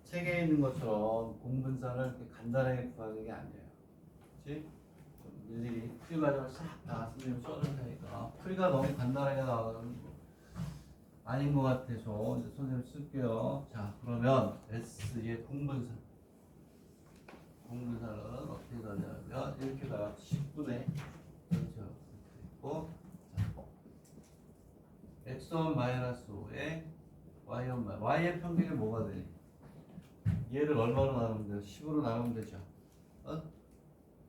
책에 있는 것처럼 공분산을 이렇게 간단하게 구하는 게 아니에요. 그렇지? 일일이 풀이 과정을 싹다 선생님 써줄 테니까 풀이가 너무 간단하게 나오는 아닌 것 같아서 이제 선생님 쓸게요. 자, 그러면 S의 공분산은 어떻게 가냐면 이렇게 가요. 10분의 그렇죠. 있고 x1 마이너스 5에 y1 마이너스 y의 평균이 뭐가 되니? 얘를 얼마로 나누면 돼요? 10으로 나누면 되죠.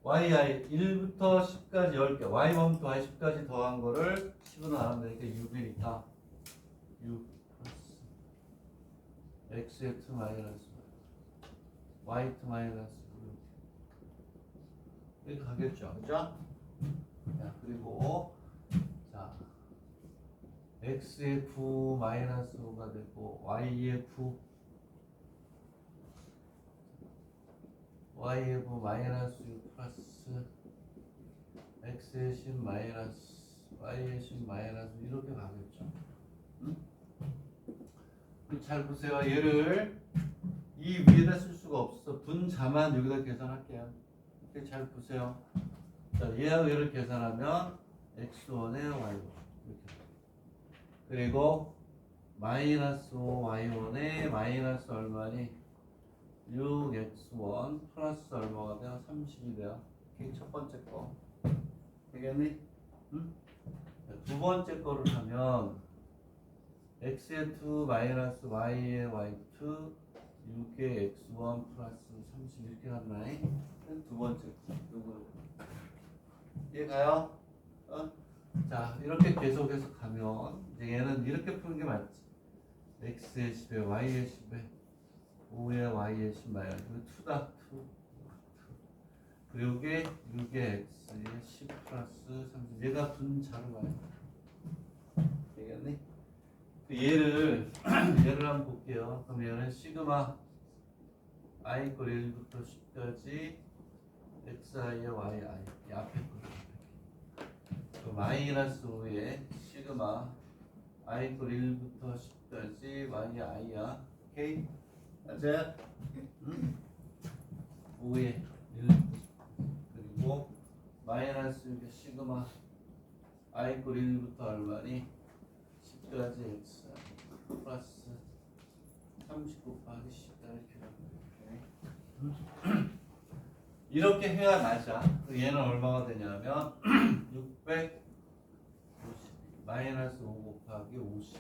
yi 1부터 10까지 10개 y1부터 y10까지 더한 거를 10으로 나누면 되니까 6이니까 6 플러스 x2 마이너스 y2 마이너스 이렇게 가겠죠. 그죠? 자, 그리고 자 x의 9 마이너스 5가 되고 y의 9 y의 9 마이너스 6 플러스 x의 10 마이너스 y의 10 마이너스 이렇게 가겠죠. 응? 잘 보세요. 얘를 이 위에다 쓸 수가 없어. 분자만 여기다 계산할게요. 이렇게 잘 보세요. 자, 얘하고 얘를 계산하면 x1에 y1 이렇게. 그리고 마이너스 5 y1에 마이너스 얼마니? 6x1 플러스 얼마가 돼요? 30이 돼요. 그게 첫 번째 거. 되겠니? 응? 두 번째 거를 하면 x의 2 마이너스 y의 y2 6의 x1 플러스 30 이렇게 갔나이? 두 번째 거. 이해 가요? 자, 이렇게 계속해서 가면 이제 얘는 이렇게 푸는 게 맞지. x의 10에 y의 10에 5의 y의 10 마이너스 이거 2다 2 그리고 이게 6의 x의 10 플러스 30 얘가 분자로 가요. 되겠니? 얘를 한번 볼게요. 그럼 얘는 시그마 i 꼴 1부터 10까지 xi의 yi 이 앞에 거 마이너스 5에 시그마 i 꼴 1부터 10까지 y의 i야. 오케이? 맞아요? 응? 5에 1 그리고 마이너스 6에 시그마 i 꼴 1부터 얼마니? 10까지 x 플러스 30 곱하기 10다 이렇게 해야 맞아. 얘는 얼마가 되냐면 650 마이너스 5 곱하기 50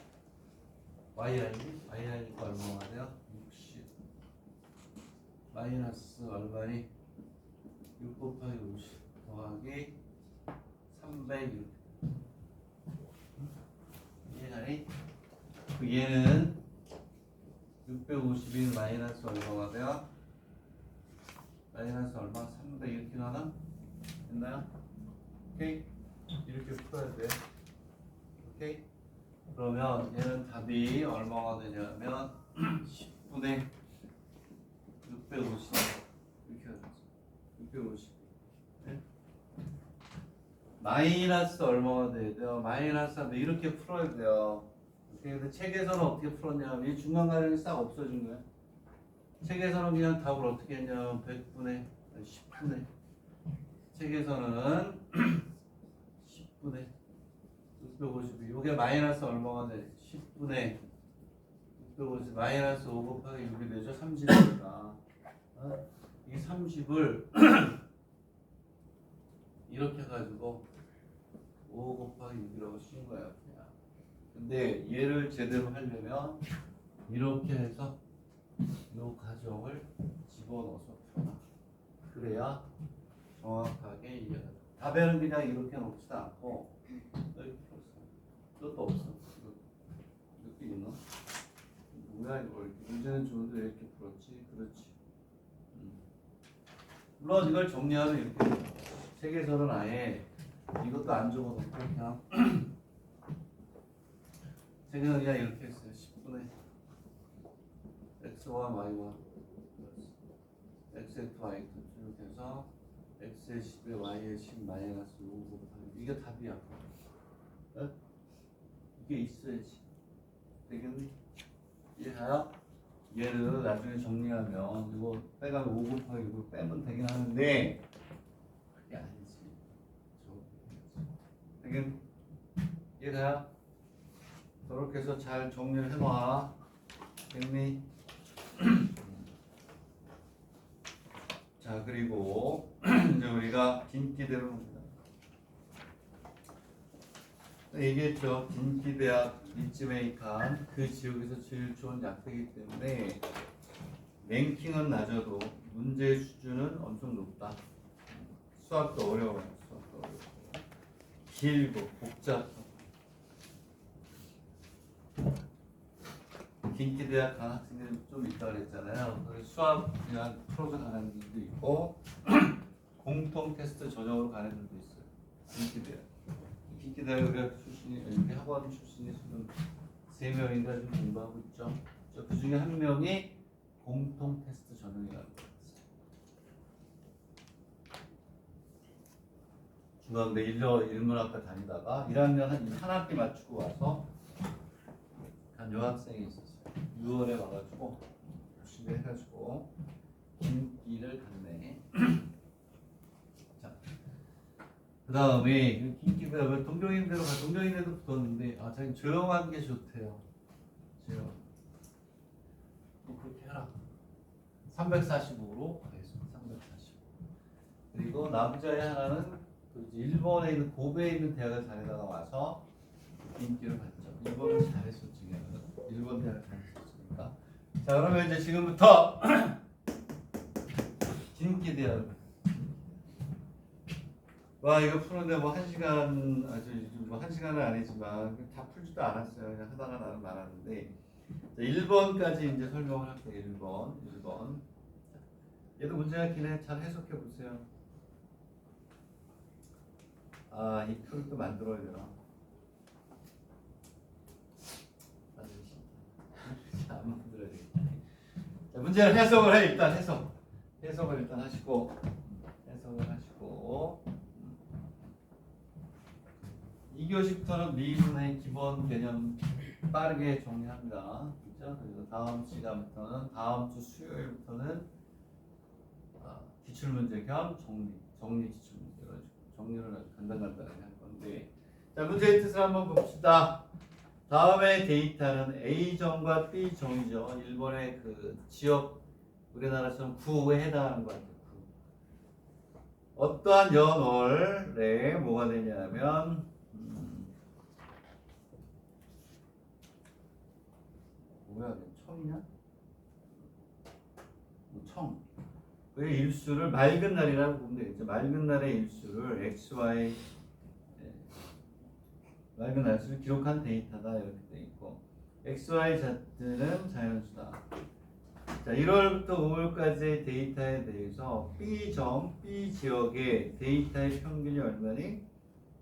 yi니까 얼마가 돼요? 60 마이너스 얼마니? 6 곱하기 50 더하기 300 이해가니? 얘는 651 마이너스 얼마가 돼요? 마이너스 얼마? 300 이렇게 나나? 됐나요? 오케이? 이렇게 풀어야 돼. 오케이? 그러면 얘는 답이 얼마가 되냐면 10분의 650 이렇게 하죠. 650 네? 마이너스 얼마가 돼야 돼요? 마이너스 하면 이렇게 풀어야 돼요. 오케이? 근데 책에서는 어떻게 풀었냐면 이 중간 가정이 싹 없어진 거예요. 책에서는 그냥 답을 어떻게 했냐면 100분의 10분의 책에서는 10분의 650 이게 마이너스 얼마가 돼? 10분의 650 마이너스 5 곱하기 6이 되죠? 30이니까 이 30을 이렇게 해가지고 5 곱하기 6이라고 쓴 거야 그냥. 근데 얘를 제대로 하려면 이렇게 해서 이 가정을 집어넣어서 풀어놔. 그래야 정확하게 이해가 돼. 답에는 그냥 이렇게 놓지도 않고 이렇게 풀었어. 이것도 없어. 이것도 있나? 뭐야 이걸 문제는 좋은데 왜 이렇게 풀었지? 그렇지. 물론 이걸 정리하면 이렇게 돼요. 책에서는 아예 이것도 안 적어놓고 그냥 책에서는 그냥 이렇게 했어요. 10분의 x와 y와 x의 2 y 이렇게 해서 x의 10에 y의 10 마이너스 5 곱하기 이게 답이야. 네? 이게 있어야지. 되겠니? 이해가요? 얘를 나중에 정리하면 이거 빼가면 5 곱하기 6을 빼면 되긴 하는데 그게 아니지. 되긴 이해돼요? 저렇게 해서 잘 정리를 해놔. 됐니? 자, 그리고 이제 우리가 긴기대로 옵니다. 얘기했죠. 긴기대학 리츠메이칸 그 지역에서 제일 좋은 약대이기 때문에 랭킹은 낮아도 문제 수준은 엄청 높다. 수학도 어려워요. 수학도 어려워. 길고 복잡하고. 긴기대학 간 학생들이 좀 있다 그랬잖아요. 수학 그냥 풀어서 가는 애들도 있고 공통 테스트 전형으로 가는 애들도 있어요. 긴기대학. 긴기대학 의학 출신이 이렇게 학원 출신이 지금 3명인가 좀 공부하고 있죠. 그 중에 한 명이 공통 테스트 전형이라고 했어요. 중간대 1문학과 다니다가 1학년 한 학기 맞추고 와서 한 여학생이 있었어요. 6월에 와가지고 열심히 해가지고 긴기를 갔네. 자, 그 다음에 긴기가 왜 동경인대로 동경인대도 붙었는데 자기 조용한 게 좋대요. 조용. 또 그렇게 해라. 345로 가겠습니다. 345. 그리고 남자의 하나는 일본에 있는 고베에 있는 대학을 다니다가 와서 긴기를 갔죠. 일본은 잘했었지. 일본 대학을 다녔었으니까. 자, 그러면 이제 지금부터 긴기 대학. 와, 이거 푸는데 뭐 1시간 뭐 1시간은 아니지만 다 풀지도 않았어요. 그냥 하다가 나는 말았는데 1번까지 이제 설명을 할게요. 1번. 얘도 문제가 기네. 잘 해석해 보세요. 이 표를 또 만들어야 되나? 안 만들어야 되겠다. 자, 문제를 해석을 해. 일단 해석을 일단 하시고 2교시부터는 미분의 기본 개념 빠르게 정리합니다. 그렇죠? 그리고 다음 시간부터는 다음 주 수요일부터는 기출문제 겸 정리 기출문제 정리를 아주 간단하게 할 건데, 자, 문제의 뜻을 한번 봅시다. 다음의 데이터는 A정과 B정이죠. 일본의 그 지역 우리나라처럼 구에 해당하는 것 같아요. 어떠한 연월에 뭐가 되냐면 뭐야, 청이냐? 청. 그 일수를 맑은 날이라고 보면 되겠죠. 맑은 날의 일수를 XY 맑은 날수를 기록한 데이터다 이렇게 돼 있고, XY 자트는 자연수다. 자, 1월부터 5월까지의 데이터에 대해서 B 지역의 데이터의 평균이 얼마니?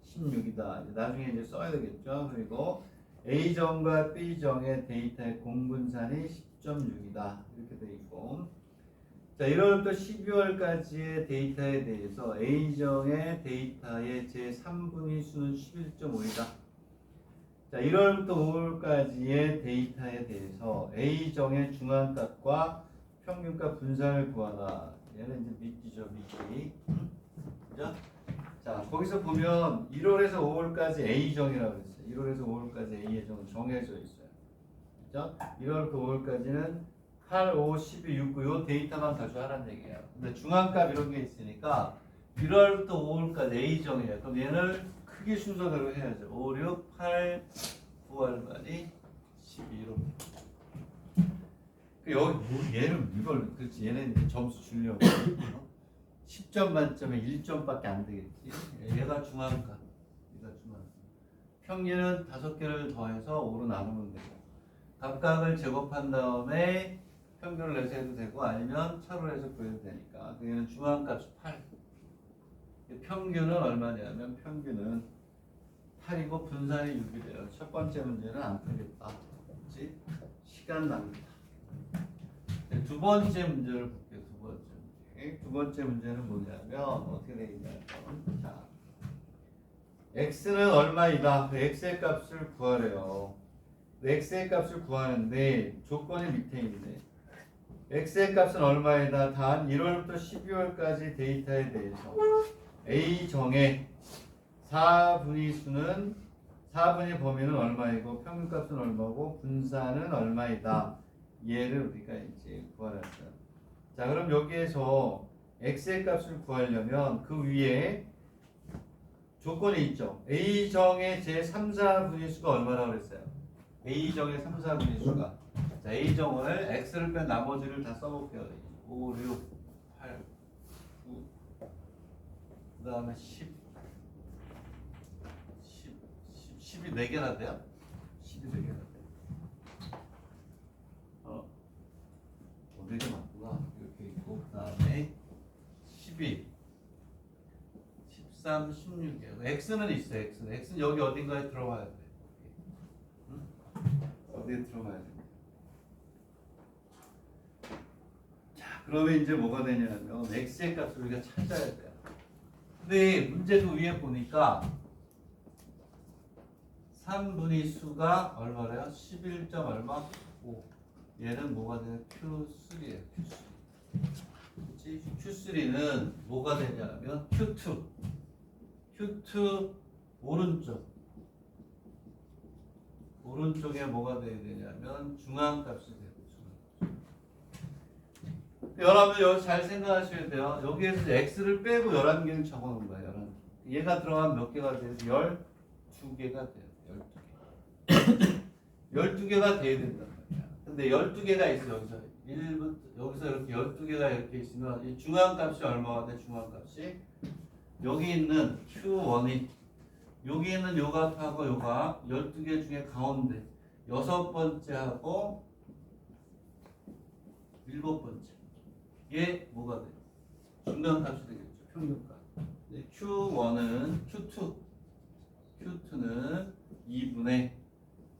16이다. 나중에 이제 써야 되겠죠. 그리고 A정과 B정의 데이터의 공분산이 10.6이다. 이렇게 돼 있고, 자, 1월부터 12월까지의 데이터에 대해서 A정의 데이터의 제3분위 수는 11.5이다. 자, 1월부터 5월까지의 데이터에 대해서 A정의 중앙값과 평균값 분산을 구하라. 얘는 이제 미끼죠, 미끼. 그죠? 자, 거기서 보면 1월에서 5월까지 A정이라고 했어요. 1월에서 5월까지 A의 정은 정해져 있어요. 그죠? 1월부터 5월까지는 8, 5, 12, 6, 9 요 데이터만 가져가라는 얘기예요. 근데 중앙값 이런 게 있으니까 1월부터 5월까지 A정이에요. 그럼 얘는 크기 순서대로 해야죠. 5, 6, 8, 9 얼마니? 12로. 여기 얘는 이걸 그렇지. 얘는 이제 점수 주려고 10점 만점에 1점밖에 안 되겠지. 얘가 중앙값. 평균은 5개를 더해서 5로 나누면 되고, 각각을 제곱한 다음에 평균을 내서 해도 되고 아니면 차로 해서 구해도 되니까 얘는 중앙값이 8. 평균은 얼마냐면 평균은 8이고 분산이 6이 돼요. 첫 번째 문제는 안 풀겠다. 그렇지? 시간 낭비다. 두 번째 문제를 볼게요. 두 번째 문제는 뭐냐면 어떻게 되어 있냐면, 자, x는 얼마이다. 그 x의 값을 구하래요. x의 값을 구하는데 조건이 밑에 있네. x의 값은 얼마이다. 단 1월부터 12월까지 데이터에 대해서 A정의 4분위수는 4분위 범위는 얼마이고 평균값은 얼마고 분산은 얼마이다. 얘를 우리가 이제 구하라 했어요. 자, 그럼 여기에서 x의 값을 구하려면 그 위에 조건이 있죠. A정의 제3, 4분위수가 얼마라고 그랬어요? A정의 3, 4분위수가. 자, A정을 x를 뺀 나머지를 다 써볼게요. 5, 6, 8, 9, 그 다음에 10, 10이 4개나 돼요? 10이 4개나 돼요. 4개 맞구나. 이렇게 있고, 그 다음에 12, 13, 16이에요. x는 있어요. x는 여기 어딘가에 들어가야 돼. 응? 어디에 들어가야 돼. 자, 그러면 이제 뭐가 되냐면 x의 값을 우리가 찾아야 돼요. 근데 문제도 위에 보니까 3분의 수가 얼마래요? 11. 얼마? 5. 얘는 뭐가 되냐? Q3예요. Q3. 그치? Q3는 뭐가 되냐면 Q2 오른쪽에 뭐가 돼야 되냐면 중앙값이 돼요. 여러분 여기 잘 생각하셔야 돼요. 여기에서 x를 빼고 11개를 적어놓은 거예요. 11개. 얘가 들어가면 몇 개가 돼요? 12개가 돼요. 12개. 12개가 돼야 된단 말이야. 근데 12개가 있어. 여기서 1부터 여기서 이렇게 12개가 이렇게 있으면 이 중앙값이 얼마가 돼? 중앙값이 여기 있는 Q1이 여기 있는 요 값하고 요 값 12개 중에 가운데 6번째하고 7번째 얘 뭐가 돼? 중간값이 되겠죠. 평균값. Q1은 Q2는 2분의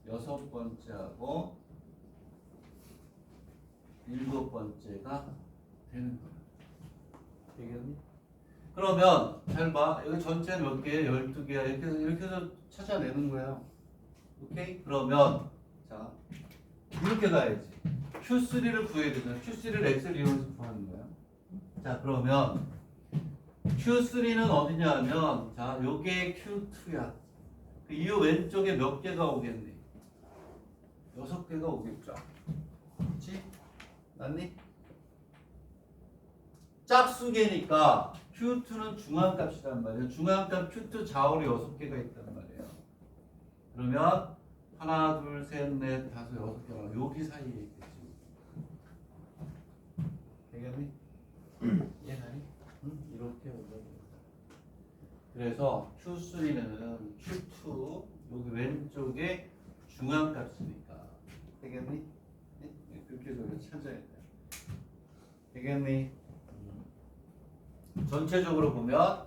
6번째하고 7번째가 되는 거야. 되겠니? 그러면 잘 봐. 여기 전체는 몇 개예요? 12개야. 이렇게 해서 찾아내는 거예요. 오케이? 그러면 자 이렇게 가야지. Q3를 구해야 되잖아. Q3를 x를 이용해서 구하는 거야. 자 그러면 Q3는 어디냐 하면 자 요게 Q2야. 이 왼쪽에 몇 개가 오겠니? 6개가 오겠죠. 그렇지? 맞니? 짝수개니까 Q2는 중앙값이란 말이에요. 중앙값 Q2 좌우로 6개가 있단 말이에요. 그러면 하나, 둘, 셋, 넷, 다섯, 6개가 여기 사이에 있겠지. 되겠니? 이해가니? 응? 이렇게 올려줍니다. 그래서 Q3는 Q2 여기 왼쪽에 중앙값이니까 되겠니? 그렇게 해서 찾아야 돼. 되겠니? 전체적으로 보면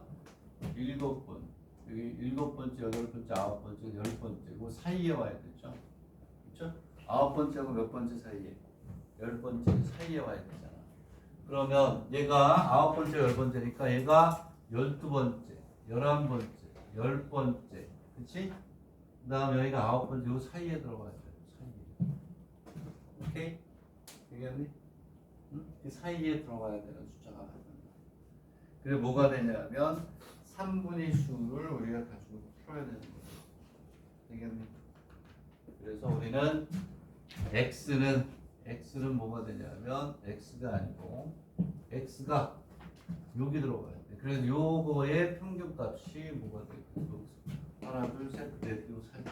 7번, 여기 7번째, 8번째, 9번째, 10번째 그 사이에 와야 되죠. 그렇죠? 9번째하고 몇 번째 사이에? 10번째 사이에 와야 되잖아. 그러면 얘가 9번째, 10번째니까 얘가 12번째, 11번째, 10번째. 그치? 그 다음에 여기가 9번째 요 사이에 들어가야 돼. 사이에. 오케이? 되겠니? 응? 그 사이에 들어가야 되는 숫자가. 그게 뭐가 되냐면 3분의 수를 우리가 가지고 풀어야 되는 거예요. 되겠니? 그래서 우리는 x는 뭐가 되냐면 x가 아니고 x가 여기 들어가야 돼. 그래서 요거의 평균값이 뭐가 되고 하나 둘셋넷 요 사이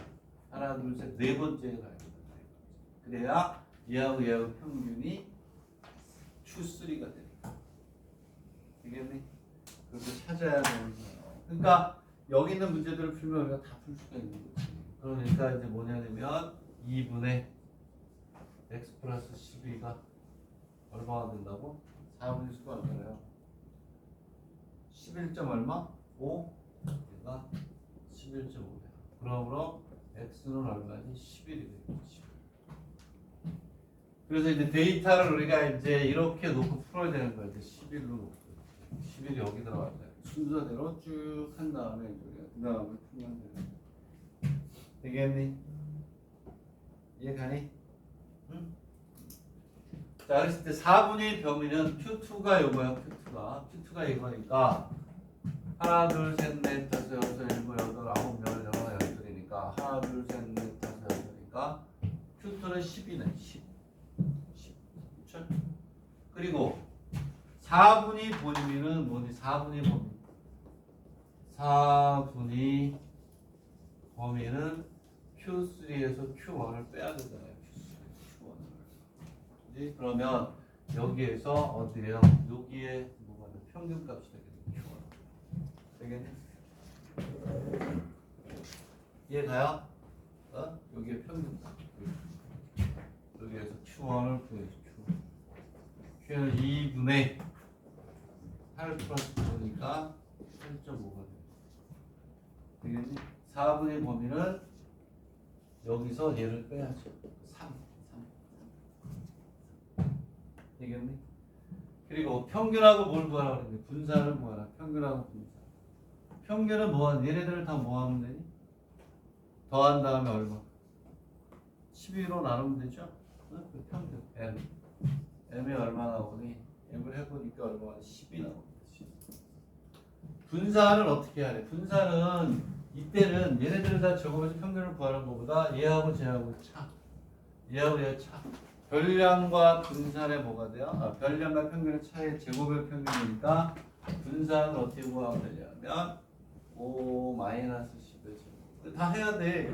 하나 둘셋 네 번째에 가야 돼. 그래야 얘하고 평균이 Q3가 되니까. 되겠니? 그렇게 찾아야 되는 거예요. 그러니까 여기 있는 문제들을 풀면 우리가 다 풀 수가 있는 거지. 그러니까 이제 뭐냐면 2분의 x 플러스 12가 얼마가 된다고? 4분의 수가 얼마래요? 11. 얼마? 5? 얘가 11.5래요. 그러므로 x는 얼마지? 11이 되겠지. 그래서 이제 데이터를 우리가 이제 이렇게 놓고 풀어야 되는 거야. 이제 11로 놓고 11이 여기 들어가야 돼. 순서대로 쭉 한 다음에 그 다음에 풀면 돼. 되겠니? 이해 가니? 응? 자, 그랬을 때 4분의 범위는 Q2가 요거야. Q2가 이거니까 하나, 둘, 셋, 넷, 다섯, 여섯, 일곱, 여덟, 아홉, 열, 열하나, 열둘이니까 하나, 둘, 셋, 넷, 다섯, 여섯이니까 Q2는 10이네. 10. 그렇죠? 그리고 4분의 범위는 뭐니? 4분의 범위. 4분의 범위는 Q3에서 Q1을 빼야 되잖아요. Q1을. 그러면 여기에서 어디에요? 여기에 뭐가 돼? 평균값이 되겠네. Q1. 되겠네? 이해가요? 여기에 평균값. 여기에서 Q1을 구해줘. Q는 2분의 8 플러스 9니까 8.5가 돼. 되겠니? 4분의 범위는 여기서 얘를 빼야죠. 3. 되겠니? 그리고 평균하고 뭘 구하라고 그랬는데 분산을 구하라. 평균하고 분산. 평균은 뭐하는? 얘네들을 다 뭐하면 되니? 더한 다음에 얼마? 12로 나누면 되죠? 그 평균 M. M이 얼마 나오니? M을 해보니까 얼마나 10이 나옵니다. 분산을 어떻게 해야 돼? 분산은 이때는 얘네들을 다 적으면서 평균을 구하는 것보다 얘하고 쟤하고 차. 얘하고 얘 차. 별량과 분산의 뭐가 돼요? 별량과 평균의 차의 제곱의 평균이니까 분산을 어떻게 구하면 되냐면 5 마이너스 10의 제곱. 다 해야 돼.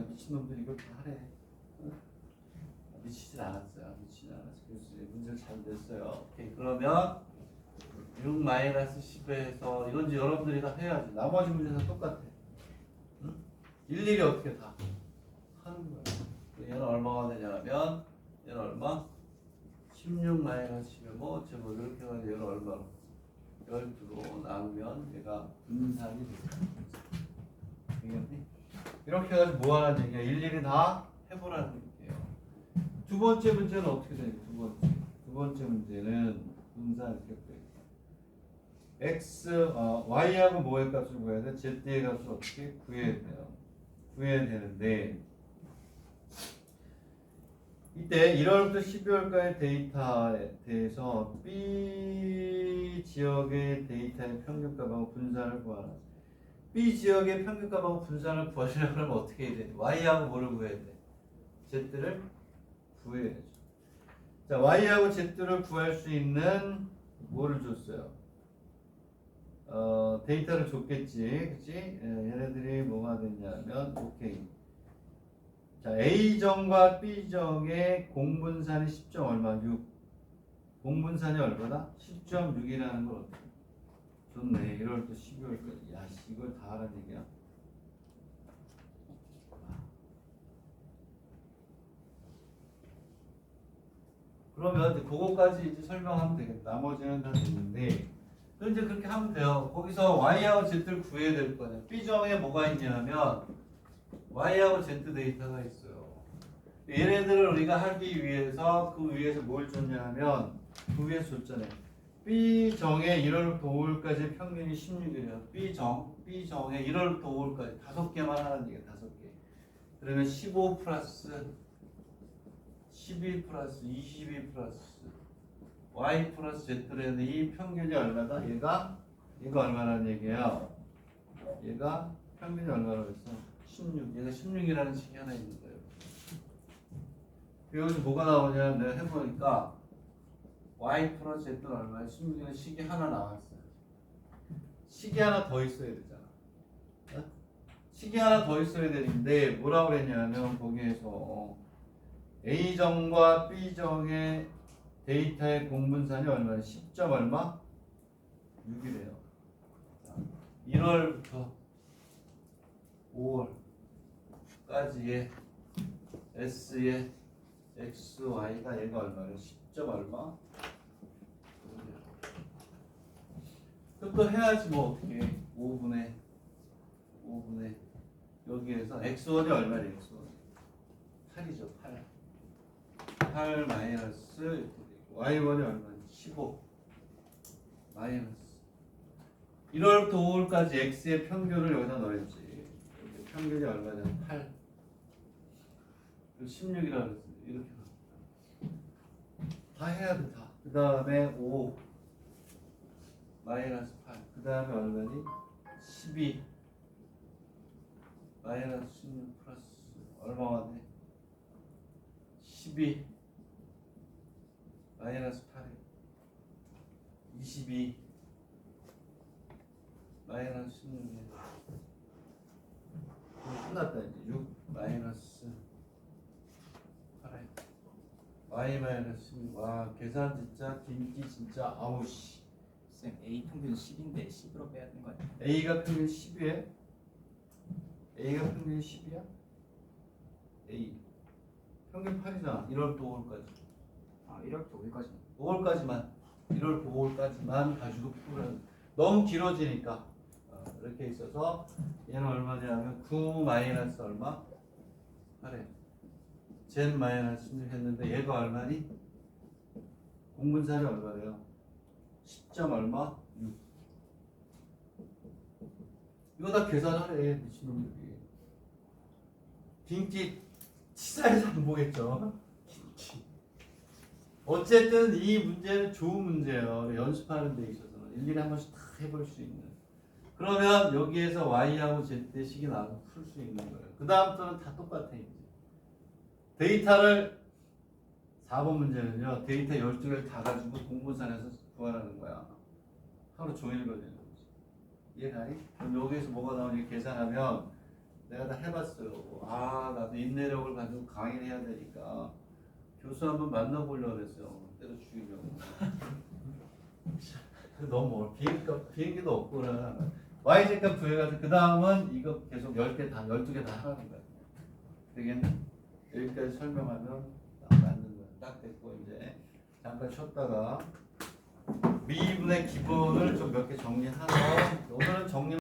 미친놈들이 이걸 다 하래. 미치진 않았어요. 미치진 않았어요. 그래서 문제를 잘 냈어요. 오케이. 그러면 6 마이너스 10에서 이건 이제 여러분들이 다 해야지. 나머지 문제 다 똑같아. 응? 일일이 어떻게 다 하는 거야. 얘는 얼마가 되냐면 얘는 얼마? 16 마이너스 10에 뭐 제곱 이렇게 해가지고 얘는 얼마로? 12로 나누면 얘가 분산이 되겠다. 되겠니? 이렇게 해가지고 뭐 하라는 얘기야? 일일이 다 해보라는 얘기예요. 두 번째 문제는 어떻게 되냐? 두 번째 문제는 분산 이렇게 돼. y하고 뭐의 값을 구해야 돼? z의 값을 어떻게 구해야 돼요? 구해야 되는데 이때 1월부터 12월까지 데이터에 대해서 B 지역의 데이터의 평균값하고 분산을 구하라. B 지역의 평균값하고 분산을 구하려면 그러면 어떻게 해야 돼? y하고 뭐를 구해야 돼? z를 구해야죠. 자, y하고 z를 구할 수 있는 뭐를 줬어요? 데이터를 줬겠지, 그치? 얘네들이 뭐가 됐냐면, 오케이. 자, A정과 B정의 공분산이 10점 얼마? 6. 공분산이 얼마다? 10.6이라는 걸 어떻게? 좋네. 1월부터 12월까지. 야, 이걸 다 하라는 얘기야. 그러면 이제 그거까지 이제 설명하면 되겠다. 나머지는 다 됐는데. 이제 그렇게 하면 돼요. 거기서 y하고 z를 구해야 될 거 아니야. B정에 뭐가 있냐면 y하고 z 데이터가 있어요. 얘네들을 우리가 하기 위해서 그 위에서 뭘 줬냐면 그 위에서 줬잖아요. B정에 1월부터 5월까지 평균이 16이래요. B정에 1월부터 5월까지 5개만 하는 얘기야. 5개. 그러면 15 플러스 12 플러스 22 플러스 y 플러스 z를 했는데 이 평균이 얼마다? 얘가 얼마라는 얘기예요? 얘가 평균이 얼마라고 했어? 16. 얘가 16이라는 식이 하나 있는 거예요. 여기서 뭐가 나오냐? 내가 해보니까 y 플러스 z는 얼마야? 16이라는 식이 하나 나왔어요. 식이 하나 더 있어야 되잖아. 식이 하나 더 있어야 되는데 뭐라고 그랬냐면 거기에서 A정과 B정의 데이터의 공분산이 얼마나? 10점 얼마? 6이래요. 1월부터 5월까지의 S의 X, Y가 얘가 얼마예요? 10점 얼마? 또 해야지 뭐 어떻게 5분의 여기에서 X1이 얼마예요? X1 8이죠. 8 마이너스 Y1이 얼마니? 15 마이너스 1월부터 5월까지 X의 평균을 여기다 넣어야지. 평균이 얼마냐? 8 16이라고 그랬어요. 이렇게 다 해야 돼 다. 그 다음에 5 마이너스 8. 그 다음에 얼마니? 12 마이너스 16 플러스 얼마가 돼? 12 마이너스 8이 22 마이너스 16이 끝났다 이제. 6 마이너스 8에 y 마이너스 16. 와 계산 진짜 김기 진짜 아우씨. 쌤 A 평균 10인데 10으로 빼야 되는 거 아니야? A가 평균 10이에 A가 평균 10이야? A 평균 8이잖아. 1월부터 5월까지. 아 1월부터 5일까지. 5월까지만 1월 5월까지만 가지고 풀은 너무 길어지니까 이렇게 있어서 얘는 얼마냐면 9 마이너스 얼마? 8에 z 마이너스 16 했는데 얘가 얼마니? 공분살이 얼마래요? 10점 얼마? 6. 이거 다 계산하래 미친놈들이. 빈기 치사해서 안 보겠죠? 어쨌든 이 문제는 좋은 문제예요. 연습하는 데 있어서는 일일이 한 번씩 다 해볼 수 있는. 그러면 여기에서 y하고 z식이 나와서 풀 수 있는 거예요. 그 다음부터는 다 똑같아 이제. 데이터를 4번 문제는요. 데이터 12개를 다 가지고 공분산에서 구하라는 거야. 하루 종일 걸리는 거지. 이해가니? 그럼 여기에서 뭐가 나오는지 계산하면 내가 다 해봤어요. 아 나도 인내력을 가지고 강의를 해야 되니까 교수 한번 만나보려고 그랬어요. 때려 죽이려고. 너무 비행기도 없고 그래. yz값 구해가지고 그 다음은 이거 계속 10개 다 12개 다 하라는 거야. 되겠네? 여기까지 설명하면 딱 맞는 거야. 딱 됐고 이제 잠깐 쉬었다가 미분의 기본을 좀 몇 개 정리하고 오늘은 정리